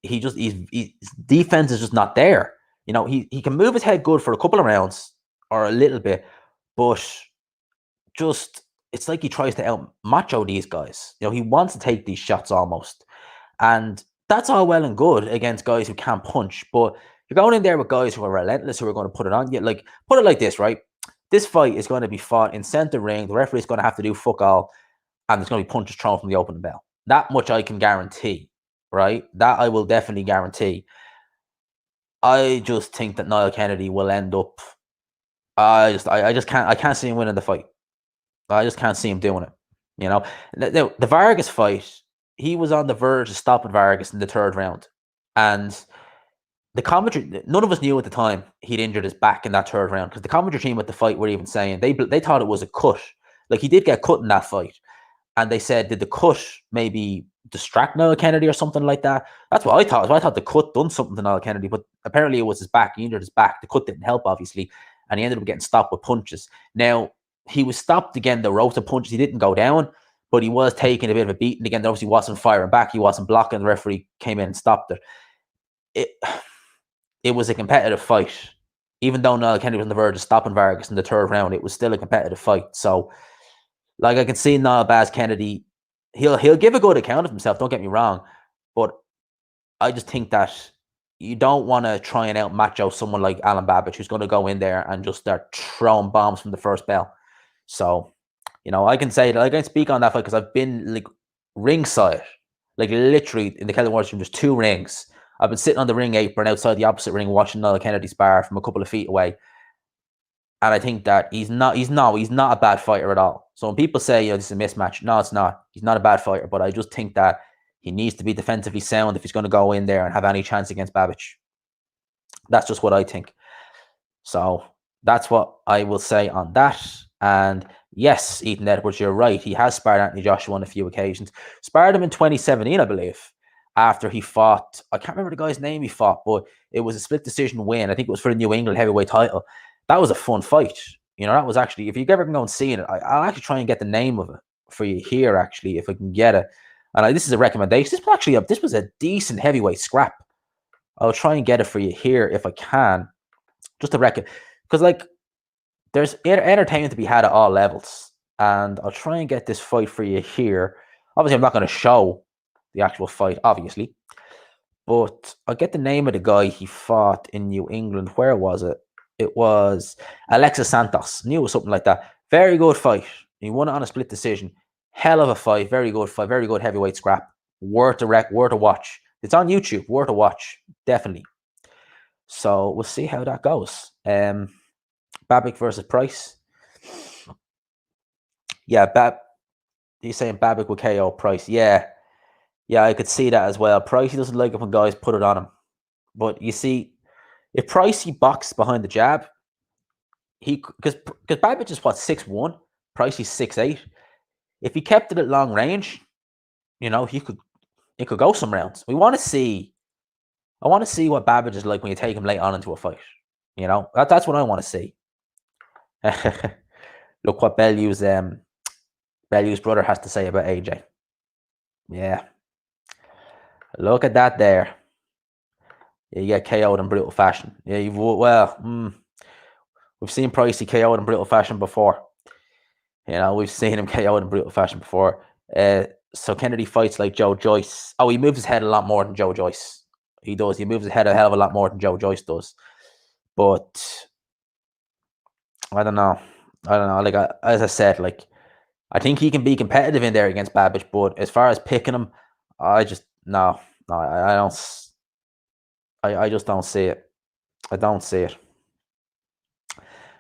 His defense is just not there. He can move his head good for a couple of rounds or a little bit, but just, it's like he tries to out macho these guys. He wants to take these shots almost. And that's all well and good against guys who can't punch. But you're going in there with guys who are relentless, who are going to put it on you. Like, put it like this, right? This fight is going to be fought in center ring. The referee is going to have to do fuck all. And there's going to be punches thrown from the opening bell. That much I can guarantee, right? That I will definitely guarantee. I just think that Niall Kennedy will end up. I can't see him winning the fight. I just can't see him doing it. The Vargas fight, he was on the verge of stopping Vargas in the third round, and the commentary, none of us knew at the time he'd injured his back in that third round, because the commentary team at the fight were even saying they thought it was a cut. Like, he did get cut in that fight, and they said, did the cut maybe distract Niall Kennedy or something like that? That's what I thought. I thought the cut done something to Niall Kennedy, but apparently it was his back. He injured his back. The cut didn't help, obviously, and he ended up getting stopped with punches. Now, he was stopped again, the rope of punches. He didn't go down, but he was taking a bit of a beating again. Obviously, wasn't firing back. He wasn't blocking. The referee came in and stopped it. It was a competitive fight. Even though Niall Kennedy was on the verge of stopping Vargas in the third round, it was still a competitive fight. So, like, I can see Niall Baz Kennedy, he'll give a good account of himself, don't get me wrong, but I just think that you don't want to try and out macho someone like Alen Babic, who's going to go in there and just start throwing bombs from the first bell. So, I can say that I can speak on that fight because I've been like ringside, like literally in the Celtic Warriors room. There's 2 rings. I've been sitting on the ring apron outside the opposite ring watching Niall Kennedy spar from a couple of feet away, and I think that he's not a bad fighter at all. So when people say this is a mismatch, no, it's not. He's not a bad fighter, but I just think that he needs to be defensively sound if he's going to go in there and have any chance against Babic. That's just what I think. So that's what I will say on that. And yes, Ethan Edwards, you're right. He has sparred Anthony Joshua on a few occasions. Sparred him in 2017, I believe, after he fought. I can't remember the guy's name he fought, but it was a split decision win. I think it was for the New England heavyweight title. That was a fun fight. That was actually, if you ever can go and see it, I'll actually try and get the name of it for you here, actually, if I can get it. And this is a recommendation. This was a decent heavyweight scrap. I'll try and get it for you here if I can. Just to reckon, because like, there's entertainment to be had at all levels, and I'll try and get this fight for you here. Obviously, I'm not going to show the actual fight, obviously, But I'll get the name of the guy he fought in New England. Where was it? It was Alexis Santos. Knew it was something like that. Very good fight. He won it on a split decision. Hell of a fight. Very good fight. Very good heavyweight scrap. Worth a watch. It's on YouTube. Worth a watch. Definitely. So we'll see how that goes. Babic versus Price. Yeah, he's saying Babic will KO Price. Yeah, I could see that as well. Price, he doesn't like it when guys put it on him. But you see, if Pricey boxed behind the jab, because Babic is what, 6'1", Pricey's 6'8". If he kept it at long range, it could go some rounds. I want to see what Babic is like when you take him late on into a fight. That's what I want to see. Look what Bellew's brother has to say about AJ. Yeah. Look at that there. You get KO'd in brutal fashion. Yeah, we've seen Pricey KO'd in brutal fashion before. We've seen him KO'd in brutal fashion before. So Kennedy fights like Joe Joyce. Oh, he moves his head a lot more than Joe Joyce. He does. He moves his head a hell of a lot more than Joe Joyce does. But I don't know. Like as I said, like I think he can be competitive in there against Babic. But as far as picking him, I just no. I don't. I just don't see it. I don't see it.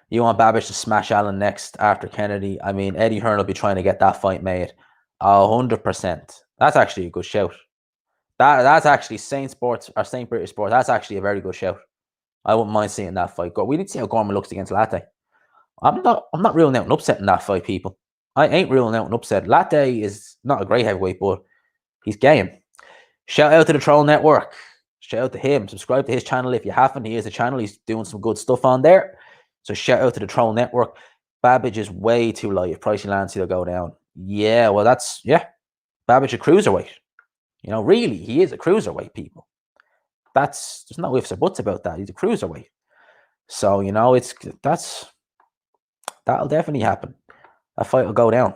You want Babic to smash Alen next after Kennedy? I mean, Eddie Hearn will be trying to get that fight made. 100%. That's actually a good shout. That's actually St. British Sports. That's actually a very good shout. I wouldn't mind seeing that fight go. We need to see how Gorman looks against Latte. I'm not ruling out an upset in that fight, people. I ain't ruling out an upset. Latte is not a great heavyweight, but he's game. Shout out to the Troll Network. Shout out to him. Subscribe to his channel if you haven't. He has a channel. He's doing some good stuff on there. So shout out to the Troll Network. Babic is way too light. If Pricey lands, he'll go down. Yeah, well, Babic a cruiserweight. Really, he is a cruiserweight, people. There's no ifs or buts about that. He's a cruiserweight. So, that'll definitely happen. That fight will go down.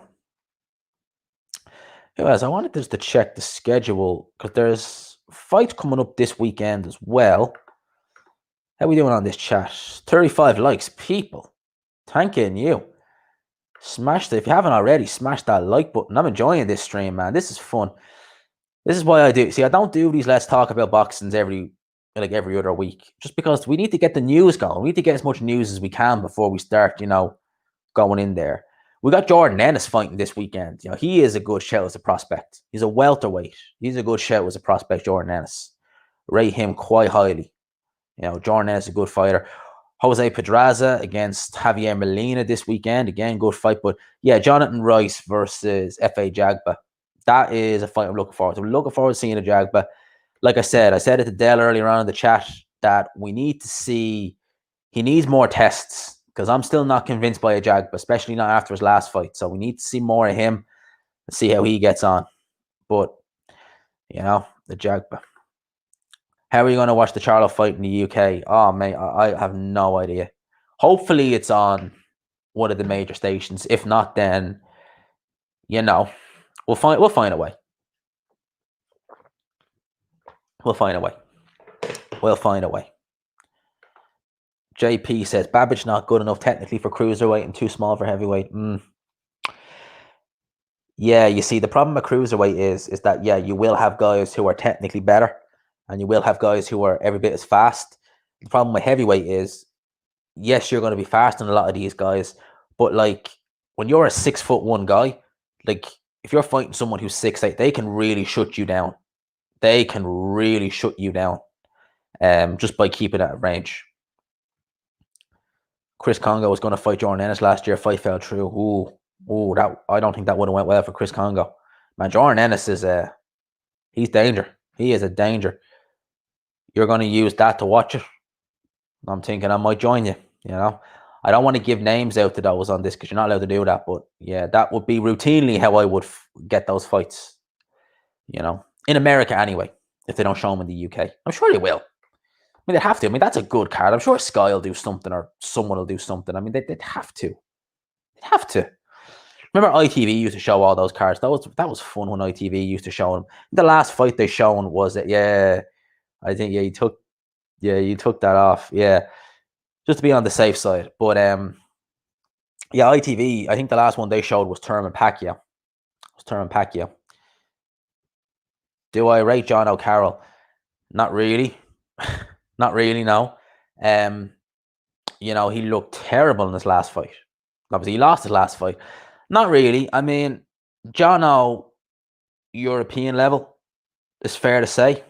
Anyways, I wanted just to check the schedule because there's fights coming up this weekend as well. How are we doing on this chat? 35 likes, people. Thanking you. Smash it. If you haven't already, smash that like button. I'm enjoying this stream, man. This is fun. This is why I do. See, I don't do these Let's Talk About Boxings every other week. Just because we need to get the news going. We need to get as much news as we can before we start, going in there. We got Jordan Ennis fighting this weekend. He is a good shout as a prospect. He's a welterweight. He's a good shout as a prospect, Jordan Ennis. Rate him quite highly. Jordan Ennis is a good fighter. Jose Pedraza against Javier Molina this weekend. Again, good fight. But yeah, Jonathan Rice versus F.A. Jagba. That is a fight I'm looking forward to. I'm looking forward to seeing a Jagba. Like I said it to Dell earlier on in the chat that we need to see. He needs more tests because I'm still not convinced by a Jagba, especially not after his last fight. So we need to see more of him and see how he gets on. But, the Jagba. How are you going to watch the Charlo fight in the UK? Oh, mate, I have no idea. Hopefully it's on one of the major stations. If not, then, we'll find a way. We'll find a way. JP says, Babic not good enough technically for cruiserweight and too small for heavyweight. Yeah, you see, the problem with cruiserweight is that, you will have guys who are technically better. And you will have guys who are every bit as fast. The problem with heavyweight is, yes, you're going to be faster than a lot of these guys. But, like, when you're a 6'1" guy, like, if you're fighting someone who's 6'8", they can really shut you down. Just by keeping at range. Chris Congo was going to fight Jordan Ennis last year. Fight fell through. I don't think that would have went well for Chris Congo. Man, Jordan Ennis is he's danger. He is a danger. You're going to use that to watch it. I'm thinking I might join you. I don't want to give names out to those on this because you're not allowed to do that. But yeah, that would be routinely how I would get those fights. In America anyway. If they don't show them in the UK, I'm sure they will. I mean, they have to. I mean, that's a good card. I'm sure Sky will do something or someone will do something. I mean, they'd have to. They'd have to. Remember ITV used to show all those cards? That was fun when ITV used to show them. The last fight they shown was that, I think you took that off. Yeah, just to be on the safe side. But yeah, ITV. I think the last one they showed was Thurman Pacquiao. Do I rate John O'Carroll? Not really. Not really. No. Um, he looked terrible in his last fight. Obviously, he lost his last fight. Not really. I mean, John O, European level, is fair to say.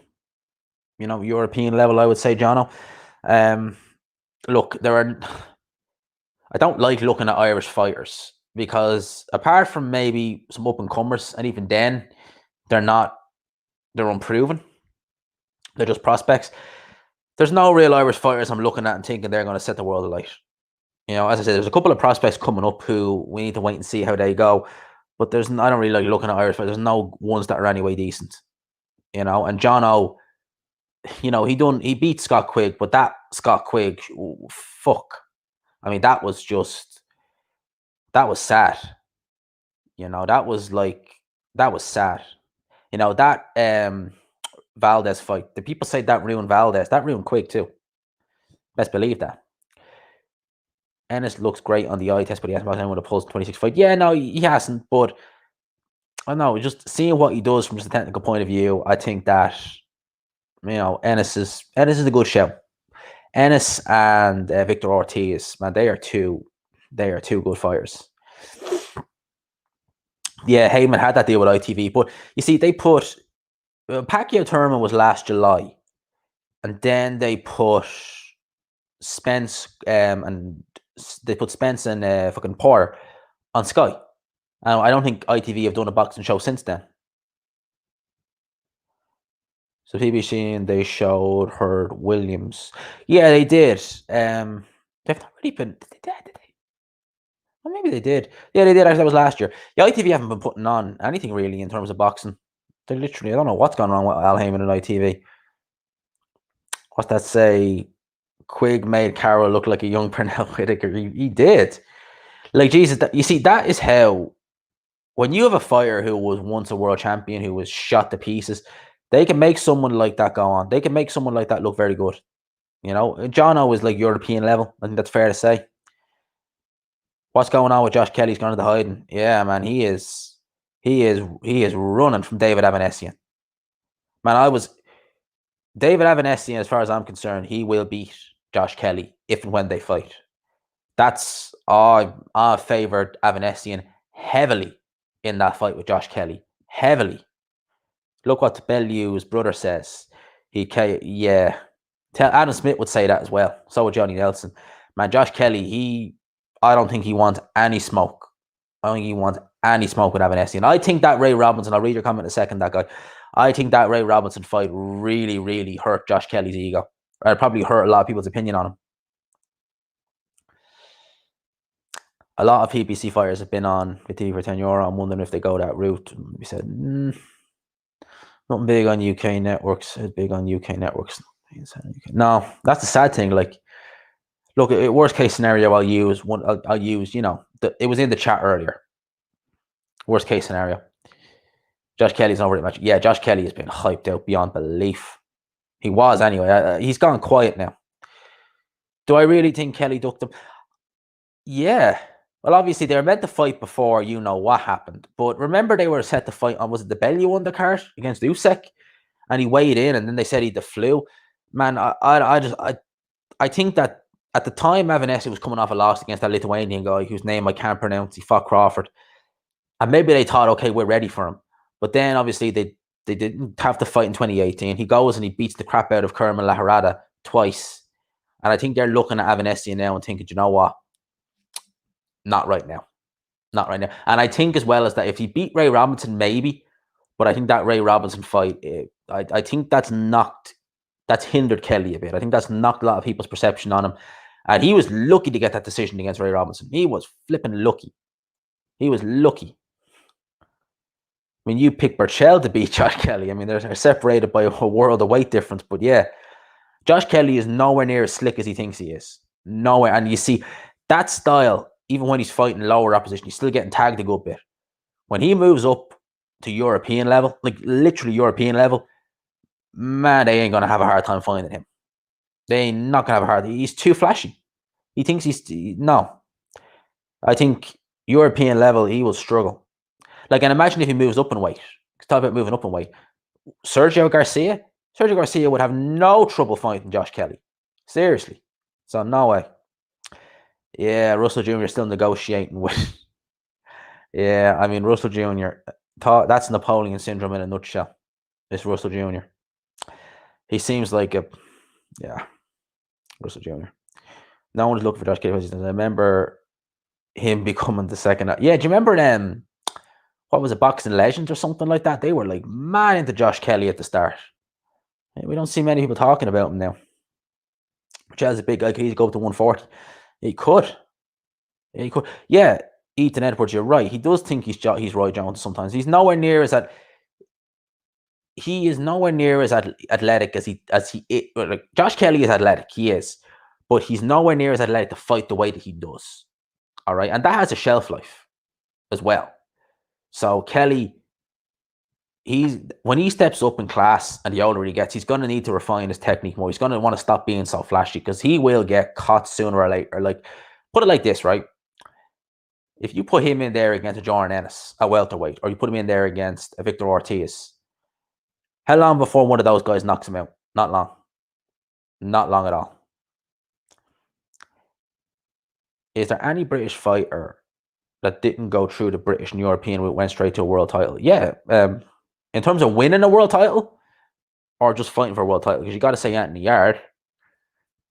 European level, I would say, John O. Look, I don't like looking at Irish fighters because apart from maybe some up and comers, and even then, they're unproven. They're just prospects. There's no real Irish fighters I'm looking at and thinking they're going to set the world alight. As I said, there's a couple of prospects coming up who we need to wait and see how they go. But I don't really like looking at Irish fighters. There's no ones that are anyway decent. And John O, he beat Scott Quigg, but that Scott Quigg, fuck. I mean, that was sad. That was sad. That Valdez fight. The people say that ruined Valdez. That ruined Quigg too. Best believe that. Ennis looks great on the eye test, but he hasn't got anyone with a pulse 26 fight. Yeah, no, he hasn't. But I don't know, just seeing what he does from just a technical point of view, I think that Ennis is a good show. Ennis and Victor Ortiz, man, they are two good fighters. Yeah, Heyman had that deal with ITV, but you see, they put Pacquiao Thurman was last July, and then they put Spence and fucking Poirier on Sky. I don't think ITV have done a boxing show since then. So PBC and they showed Hurd Williams. Yeah, they did. They've not really been. Did they? Well, maybe they did. Yeah, they did. Actually, that was last year. Yeah, ITV haven't been putting on anything really in terms of boxing. They literally, I don't know what's going on with Al Heyman and ITV. What's that say? Quigg made Carroll look like a young Pernell Whitaker. He did. Like, Jesus, you see, that is how, when you have a fighter who was once a world champion, who was shot to pieces, they can make someone like that go on. They can make someone like that look very good. John O is like European level. I think that's fair to say. What's going on with Josh Kelly's gone into hiding? Yeah, man, he is running from David Avanesian. Man, David Avanesian, as far as I'm concerned, he will beat Josh Kelly if and when they fight. I favoured Avanesian heavily in that fight with Josh Kelly. Heavily. Look what Bellew's brother says. Adam Smith would say that as well. So would Johnny Nelson. Man, Josh Kelly, I don't think he wants any smoke. I don't think he wants any smoke with Avanesian. I think that Ray Robinson, I'll read your comment in a second, that guy. I think that Ray Robinson fight really, really hurt Josh Kelly's ego. It probably hurt a lot of people's opinion on him. A lot of PPC fighters have been on with TV for €10. I'm wondering if they go that route. We said, nothing big on UK networks. It's big on UK networks. No, that's the sad thing. Like, look, worst case scenario, I'll use, it was in the chat earlier. Worst case scenario. Josh Kelly's over the match. Yeah, Josh Kelly has been hyped out beyond belief. He was anyway. He's gone quiet now. Do I really think Kelly ducked him? Yeah. Well, obviously, they were meant to fight before what happened. But remember, they were set to fight on, was it the Bellew undercard against Usyk? And he weighed in, and then they said he had the flu. Man, I think that at the time, Avanesi was coming off a loss against that Lithuanian guy whose name I can't pronounce. He fought Crawford. And maybe they thought, okay, we're ready for him. But then, obviously, they didn't have to fight in 2018. He goes and he beats the crap out of Kerman Laharada twice. And I think they're looking at Avanesi now and thinking, you know what? Not right now. Not right now. And I think as well as that, if he beat Ray Robinson, maybe. But I think that Ray Robinson fight, I think that's hindered Kelly a bit. I think that's knocked a lot of people's perception on him. And he was lucky to get that decision against Ray Robinson. He was flipping lucky. He was lucky. I mean, you pick Burchell to beat Josh Kelly. I mean, they're separated by a world of weight difference. But yeah, Josh Kelly is nowhere near as slick as he thinks he is. Nowhere. And you see, that style, even when he's fighting lower opposition, he's still getting tagged a good bit. When he moves up to European level, like literally European level, man, they ain't going to have a hard time finding him. They ain't not going to have a hard time. He's too flashy. He thinks no. I think European level, he will struggle. Like, and imagine if he moves up in weight. Talk about moving up in weight. Sergio Garcia would have no trouble fighting Josh Kelly. Seriously. So, no way. Yeah, Russell Jr. is still negotiating with. Yeah, I mean, Russell Jr. That's Napoleon syndrome in a nutshell. It's Russell Jr. He seems like Russell Jr. No one's looking for Josh Kelly. I remember him becoming the second. Yeah, do you remember what was it, Boxing Legends or something like that? They were like mad into Josh Kelly at the start. We don't see many people talking about him now. Chelsea's a big guy. He'd go up to 140. He could. Yeah, Ethan Edwards, you're right. He does think he's Roy Jones sometimes. He's nowhere near as that. He is nowhere near as athletic as he like Josh Kelly is athletic. He is, but he's nowhere near as athletic to fight the way that he does. All right, and that has a shelf life as well. So Kelly, when he steps up in class and the older he gets, he's going to need to refine his technique more. He's going to want to stop being so flashy because he will get caught sooner or later. Like, put it like this, right? If you put him in there against a Jordan Ennis, a welterweight, or you put him in there against a Victor Ortiz, how long before one of those guys knocks him out? Not long. Not long at all. Is there any British fighter that didn't go through the British and European route, went straight to a world title? Yeah. In terms of winning a world title or just fighting for a world title, because you got to say Anthony Yard,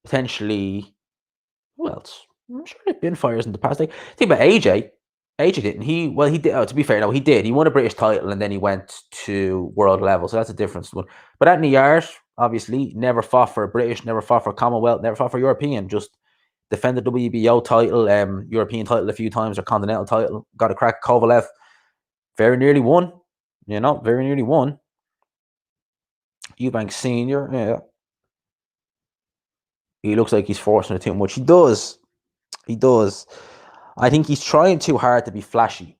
potentially, who else? I'm sure there've been fighters in the past. Think about AJ. AJ didn't. He did. Oh, to be fair, no, he did. He won a British title and then he went to world level. So that's a difference. But Anthony Yard, obviously, never fought for a British, never fought for a Commonwealth, never fought for European. Just defended the WBO title, European title a few times, or Continental title. Got a crack at Kovalev. Very nearly won. Very nearly won. Eubank Senior, yeah. He looks like he's forcing it too much. He does. I think he's trying too hard to be flashy.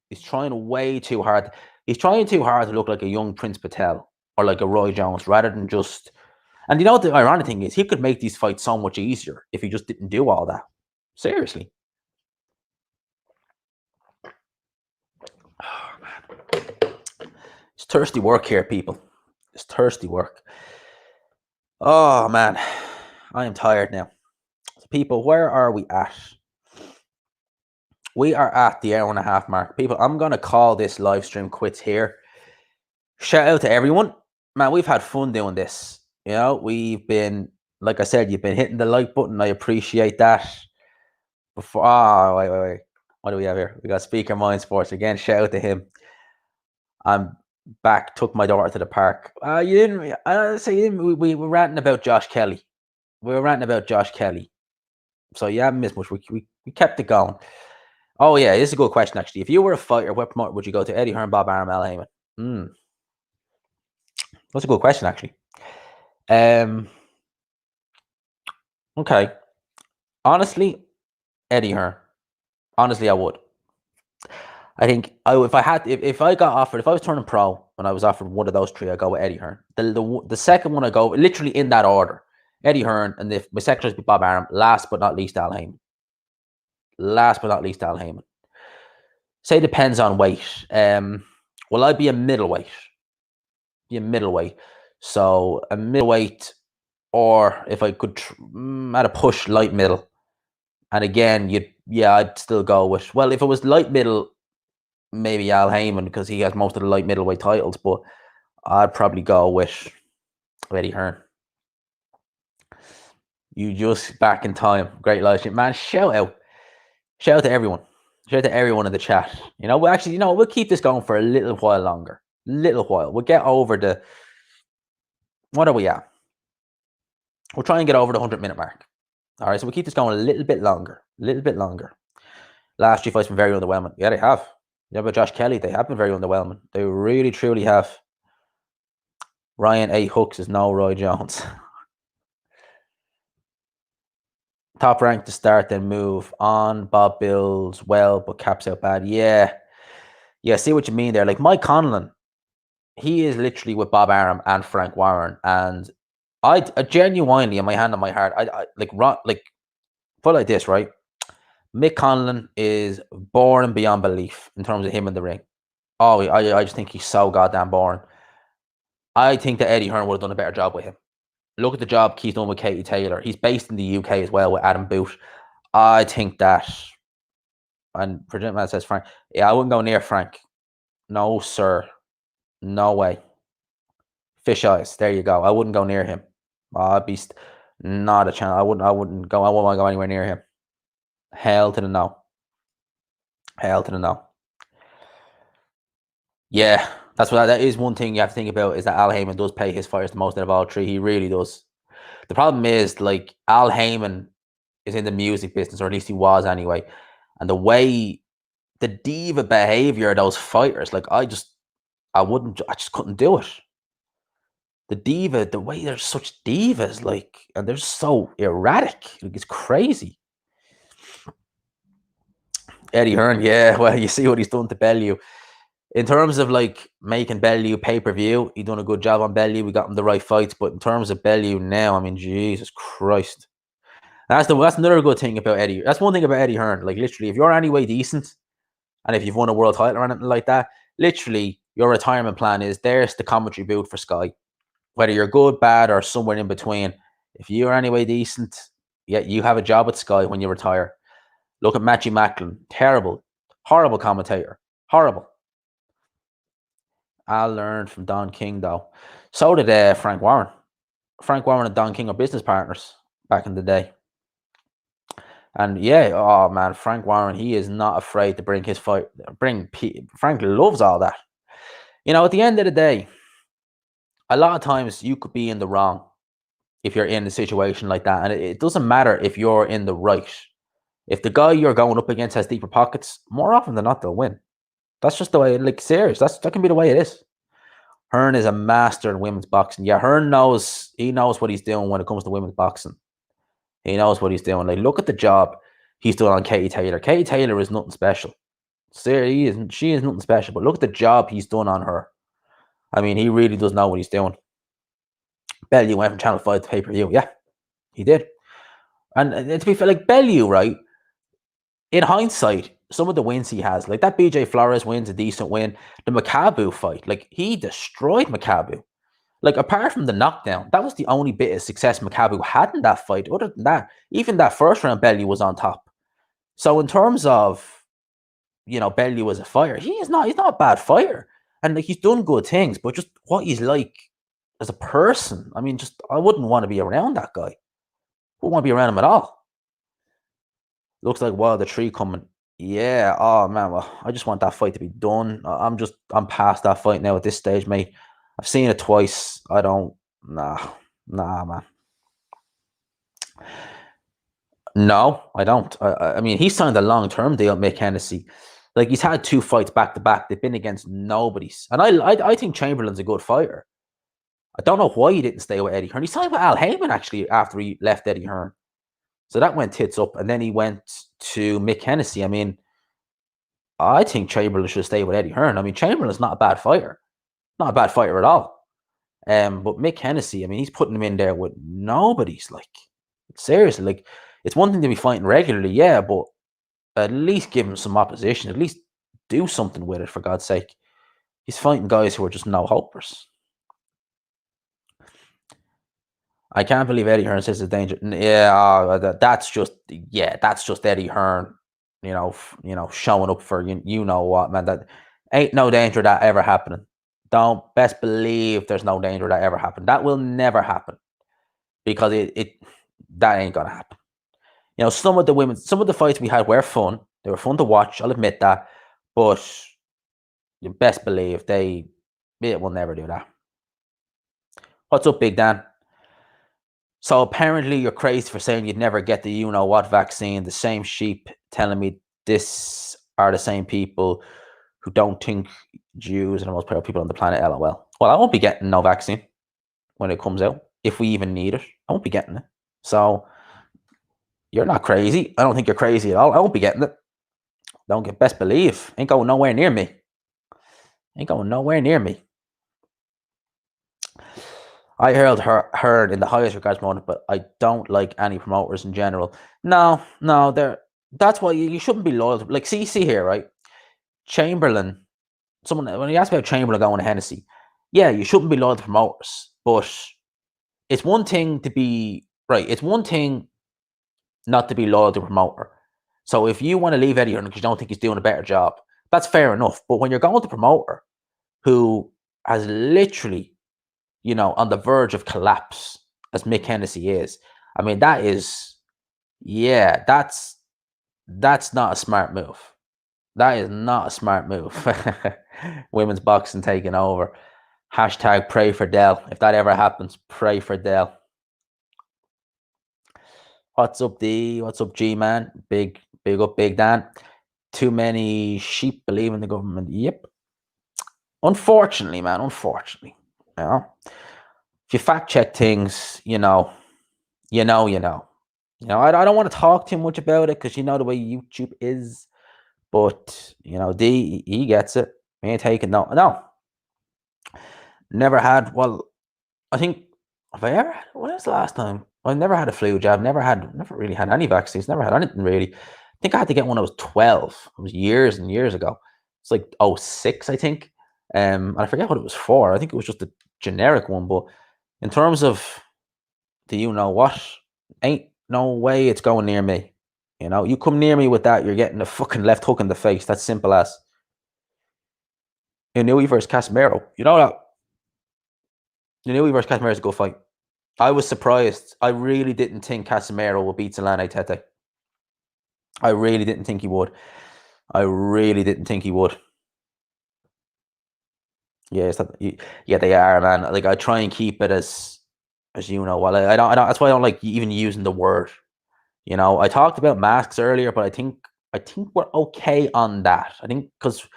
He's trying way too hard. He's trying too hard to look like a young Prince Patel or like a Roy Jones rather than just. And you know what the ironic thing is? He could make these fights so much easier if he just didn't do all that. Seriously. Oh, man. It's thirsty work here, people. It's thirsty work. Oh, man. I am tired now. So people, where are we at? We are at the hour and a half mark. People, I'm going to call this live stream quits here. Shout out to everyone. Man, we've had fun doing this. We've been, like I said, you've been hitting the like button. I appreciate that. Wait. What do we have here? We got Speaker Mind Sports again. Shout out to him. I'm back. Took my daughter to the park. You didn't say you didn't. We were ranting about Josh Kelly. So you haven't missed much. We kept it going. Oh yeah, this is a good question actually. If you were a fighter, what promoter would you go to? Eddie Hearn, Bob Arum, Al Heyman. That's a good question actually. Okay. Honestly, Eddie Hearn. Honestly, I would. I think if I got offered, if I was turning pro and I was offered one of those three, I'd go with Eddie Hearn. The second one I go literally in that order. Eddie Hearn, and my second choice would be Bob Arum. Last but not least, Al Heyman. Say depends on weight. Will I be a middleweight? So a middleweight, or if I could at a push light middle. And again, I'd still go with. Well, if it was light middle, maybe Al Heyman because he has most of the light middleweight titles. But I'd probably go with Eddie Hearn. You just back in time. Great live stream, man. Shout out to everyone. Shout out to everyone in the chat. We'll keep this going for a little while longer. We'll get over the. What are we at? We'll try and get over the 100-minute mark. All right, so we'll keep this going a little bit longer. Last three fights been very underwhelming. Yeah, they have. But Josh Kelly, they have been very underwhelming. They really, truly have. Ryan A. Hooks is no Roy Jones. Top rank to start, then move on. Bob builds well, but caps out bad. Yeah, see what you mean there. Like Mike Conlon he is literally with Bob Arum and Frank Warren, and I genuinely, in my hand on my heart, I like put it like this, right? Mick Conlon is boring beyond belief in terms of him in the ring. Oh, I just think he's so goddamn boring. I think that Eddie Hearn would have done a better job with him. Look at the job he's done with Katie Taylor. He's based in the UK as well with Adam Boot. I think that, and for gentleman says Frank, yeah, I wouldn't go near Frank. No, sir. No way. Fish eyes. There you go. I wouldn't go near him. I'd be not a chance. I wouldn't go. I wouldn't want to go anywhere near him. Hell to the no. Hell to the no. Yeah, that is one thing you have to think about, is that Al Heyman does pay his fighters the most out of all three. He really does. The problem is, like, Al Heyman is in the music business, or at least he was anyway. And the way, the diva behavior of those fighters, like, I just couldn't do it. The diva, the way they're such divas, like, and they're so erratic. Like, it's crazy. Eddie Hearn, yeah, well, you see what he's done to Bellew. In terms of, like, making Bellew pay-per-view, he done a good job on Bellew. We got him the right fights. But in terms of Bellew now, I mean, Jesus Christ. That's another good thing about Eddie. That's one thing about Eddie Hearn. Like, literally, if you're anyway decent, and if you've won a world title or anything like that, literally, your retirement plan is, there's the commentary booth for Sky. Whether you're good, bad, or somewhere in between, if you're anyway decent, yeah, you have a job at Sky when you retire. Look at Matthew Macklin. Terrible. Horrible commentator. Horrible. I learned from Don King, though. So did Frank Warren. Frank Warren and Don King are business partners back in the day. And yeah, oh man, Frank Warren, he is not afraid to bring his fight. Frank loves all that. You know, at the end of the day, a lot of times you could be in the wrong if you're in a situation like that. And it doesn't matter if you're in the right. If the guy you're going up against has deeper pockets, more often than not, they'll win. That's just the way, like, serious. That can be the way it is. Hearn is a master in women's boxing. Yeah, Hearn knows what he's doing when it comes to women's boxing. He knows what he's doing. Like, look at the job he's doing on Katie Taylor. Katie Taylor is nothing special. Seriously, she is nothing special. But look at the job he's done on her. I mean, he really does know what he's doing. Bellew went from Channel 5 to pay-per-view. Yeah, he did. And to be fair, like, Bellew, right? In hindsight, some of the wins he has, like that BJ Flores win's a decent win. The Makabu fight, like, he destroyed Makabu. Like, apart from the knockdown, that was the only bit of success Makabu had in that fight. Other than that, even that first round, Bellew was on top. So in terms of, you know, Bellew as a fighter, he's not a bad fighter. And, like, he's done good things, but just what he's like as a person, I mean, just, I wouldn't want to be around that guy. Wouldn't want to be around him at all. Looks like Wild the Tree coming. Yeah. Oh man. Well, I just want that fight to be done. I'm past that fight now at this stage, mate. I've seen it twice. I don't. Nah, man. No, I don't. I mean, he signed a long-term deal with Mick Hennessy. Like, he's had 2 fights back to back. They've been against nobodies, and I think Chamberlain's a good fighter. I don't know why he didn't stay with Eddie Hearn. He signed with Al Heyman actually after he left Eddie Hearn. So that went tits up, and then he went to Mick Hennessy. I mean, I think Chamberlain should stay with Eddie Hearn. I mean, Chamberlain's not a bad fighter. Not a bad fighter at all. But Mick Hennessy, I mean, he's putting him in there with nobody's, like, seriously, like, it's one thing to be fighting regularly, yeah, but at least give him some opposition. At least do something with it, for God's sake. He's fighting guys who are just no hopers. I can't believe Eddie Hearn says it's danger. Yeah, that's just Eddie Hearn. You know, showing up for you know what, man. That ain't no danger of that ever happening. Don't best believe there's no danger of that ever happen. That will never happen, because that ain't gonna happen. You know, some of the fights we had were fun. They were fun to watch. I'll admit that, but you best believe it will never do that. What's up, Big Dan? So apparently you're crazy for saying you'd never get the you-know-what vaccine. The same sheep telling me this are the same people who don't think Jews are the most powerful people on the planet, LOL. Well, I won't be getting no vaccine when it comes out. If we even need it, I won't be getting it. So you're not crazy. I don't think you're crazy at all. I won't be getting it. Don't get best believe. Ain't going nowhere near me. Ain't going nowhere near me. I held her in the highest regards moment, but I don't like any promoters in general. No, that's why you shouldn't be loyal to, like, see here, right? Chamberlain, someone when you ask about Chamberlain going to Hennessy, yeah, you shouldn't be loyal to promoters, but it's one thing to be right. It's one thing not to be loyal to a promoter. So if you want to leave Eddie Hearn because you don't think he's doing a better job, that's fair enough. But when you're going to promoter who has literally, on the verge of collapse, as Mick Hennessy is, I mean, that's not a smart move. That is not a smart move. Women's boxing taking over. Hashtag pray for Dell. If that ever happens, pray for Dell. What's up, D? What's up, G man? Big up, Big Dan. Too many sheep believe in the government. Yep. Unfortunately, man. Unfortunately, if you fact check things, you know. I don't want to talk too much about it because you know the way YouTube is. But D, he gets it. He ain't taking no. Never had. Well, I think have I ever had? When was the last time? I never had a flu jab. Never really had any vaccines. Never had anything really. I think I had to get one when I was 12. It was years and years ago. It's like 06, I think. And I forget what it was for. I think it was just a generic one. But in terms of the what, ain't no way it's going near me. You come near me with that, you're getting a fucking left hook in the face. That's simple as. Inui versus Casemiro. You know that. Inui versus Casemiro is a good fight. I was surprised. I really didn't think Casemiro would beat Alen Tete. I really didn't think he would. Yeah, they are, man. Like I try and keep it as well. I don't. That's why I don't like even using the word. I talked about masks earlier, but I think we're okay on that. I think because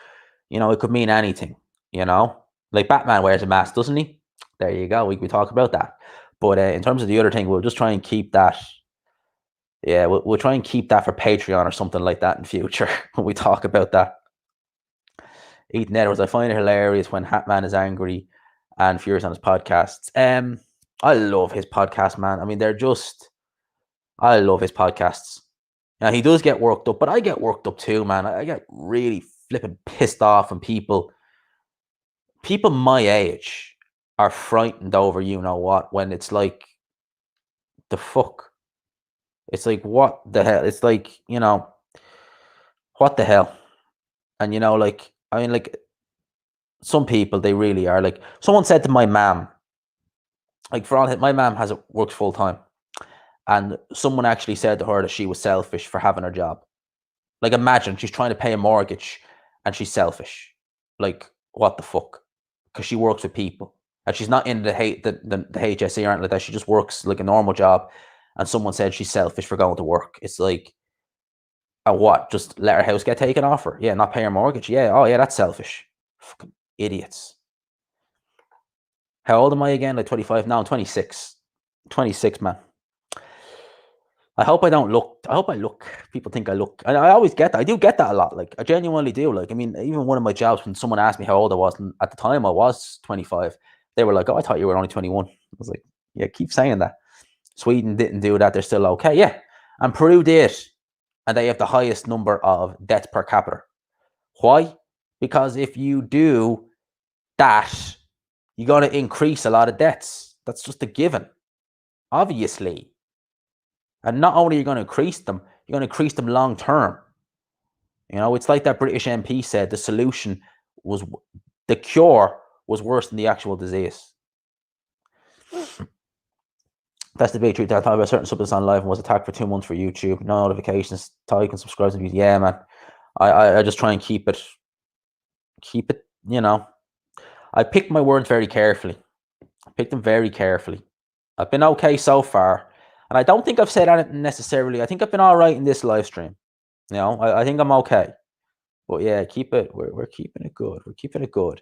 it could mean anything. Like Batman wears a mask, doesn't he? There you go. We talk about that. But in terms of the other thing, we'll just try and keep that. Yeah, we'll try and keep that for Patreon or something like that in future when we talk about that. Ethan Edwards, I find it hilarious when Hatman is angry and furious on his podcasts. I love his podcast, man. I mean, I love his podcasts. Now, he does get worked up, but I get worked up too, man. I get really flipping pissed off when people my age are frightened over what, when it's like, the fuck? It's like, what the hell? It's like, what the hell? And, like, I mean, like, some people, they really are. Like, someone said to my mom, like, my mom works full time. And someone actually said to her that she was selfish for having her job. Like, imagine she's trying to pay a mortgage and she's selfish. Like, what the fuck? Because she works with people and she's not in the HSE or anything like that. She just works like a normal job. And someone said she's selfish for going to work. It's like, what? Just let her house get taken off her? Yeah, not pay her mortgage. Yeah, oh yeah, that's selfish. Fucking idiots. How old am I again? Like 25? No, I'm 26. 26, man. I hope I look. People think I look. And I always get that. I do get that a lot. Like, I genuinely do. Like, I mean, even one of my jobs, when someone asked me how old I was, and at the time I was 25, they were like, "Oh, I thought you were only 21." I was like, "Yeah, keep saying that." Sweden didn't do that. They're still okay. Yeah. And Peru did. And they have the highest number of deaths per capita. Why? Because if you do that, you're going to increase a lot of deaths. That's just a given. Obviously. And not only are you going to increase them, you're going to increase them long term. It's like that British MP said, the cure was worse than the actual disease. That's the big truth. I thought about certain subjects on live and was attacked for 2 months for YouTube. No notifications. Thought you can subscribe to me. Yeah, man. I just try and keep it. I pick my words very carefully. I pick them very carefully. I've been okay so far. And I don't think I've said anything necessarily. I think I've been all right in this live stream. I think I'm okay. But yeah, keep it. We're keeping it good. We're keeping it good.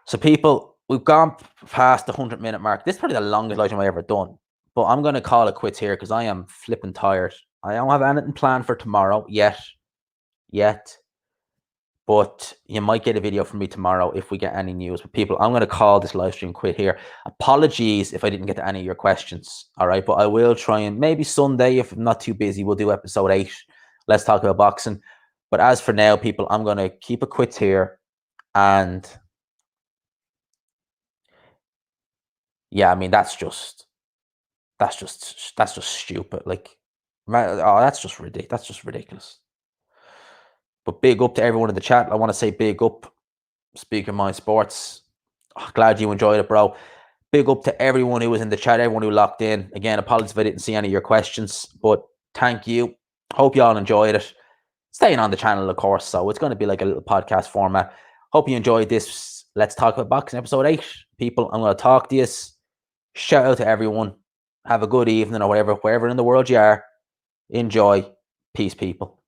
So people, we've gone past the 100-minute mark. This is probably the longest live stream I've ever done. But I'm going to call it quits here because I am flipping tired. I don't have anything planned for tomorrow yet. but you might get a video from me tomorrow if we get any news. But people, I'm going to call this live stream quit here. Apologies if I didn't get to any of your questions. All right, but I will try, and maybe Sunday, if I'm not too busy, we'll do episode 8. Let's talk about boxing. But as for now, people, I'm going to keep it quits here. And yeah, I mean, that's just stupid. Like, oh, that's just ridiculous. That's just ridiculous. But big up to everyone in the chat. I want to say big up, Speaker Mind Sports. Oh, glad you enjoyed it, bro. Big up to everyone who was in the chat, everyone who locked in. Again, apologies if I didn't see any of your questions, but thank you. Hope you all enjoyed it. Staying on the channel, of course, so it's going to be like a little podcast format. Hope you enjoyed this. Let's Talk About Boxing episode 8. People, I'm going to talk to you. Shout out to everyone. Have a good evening or whatever, wherever in the world you are. Enjoy. Peace, people.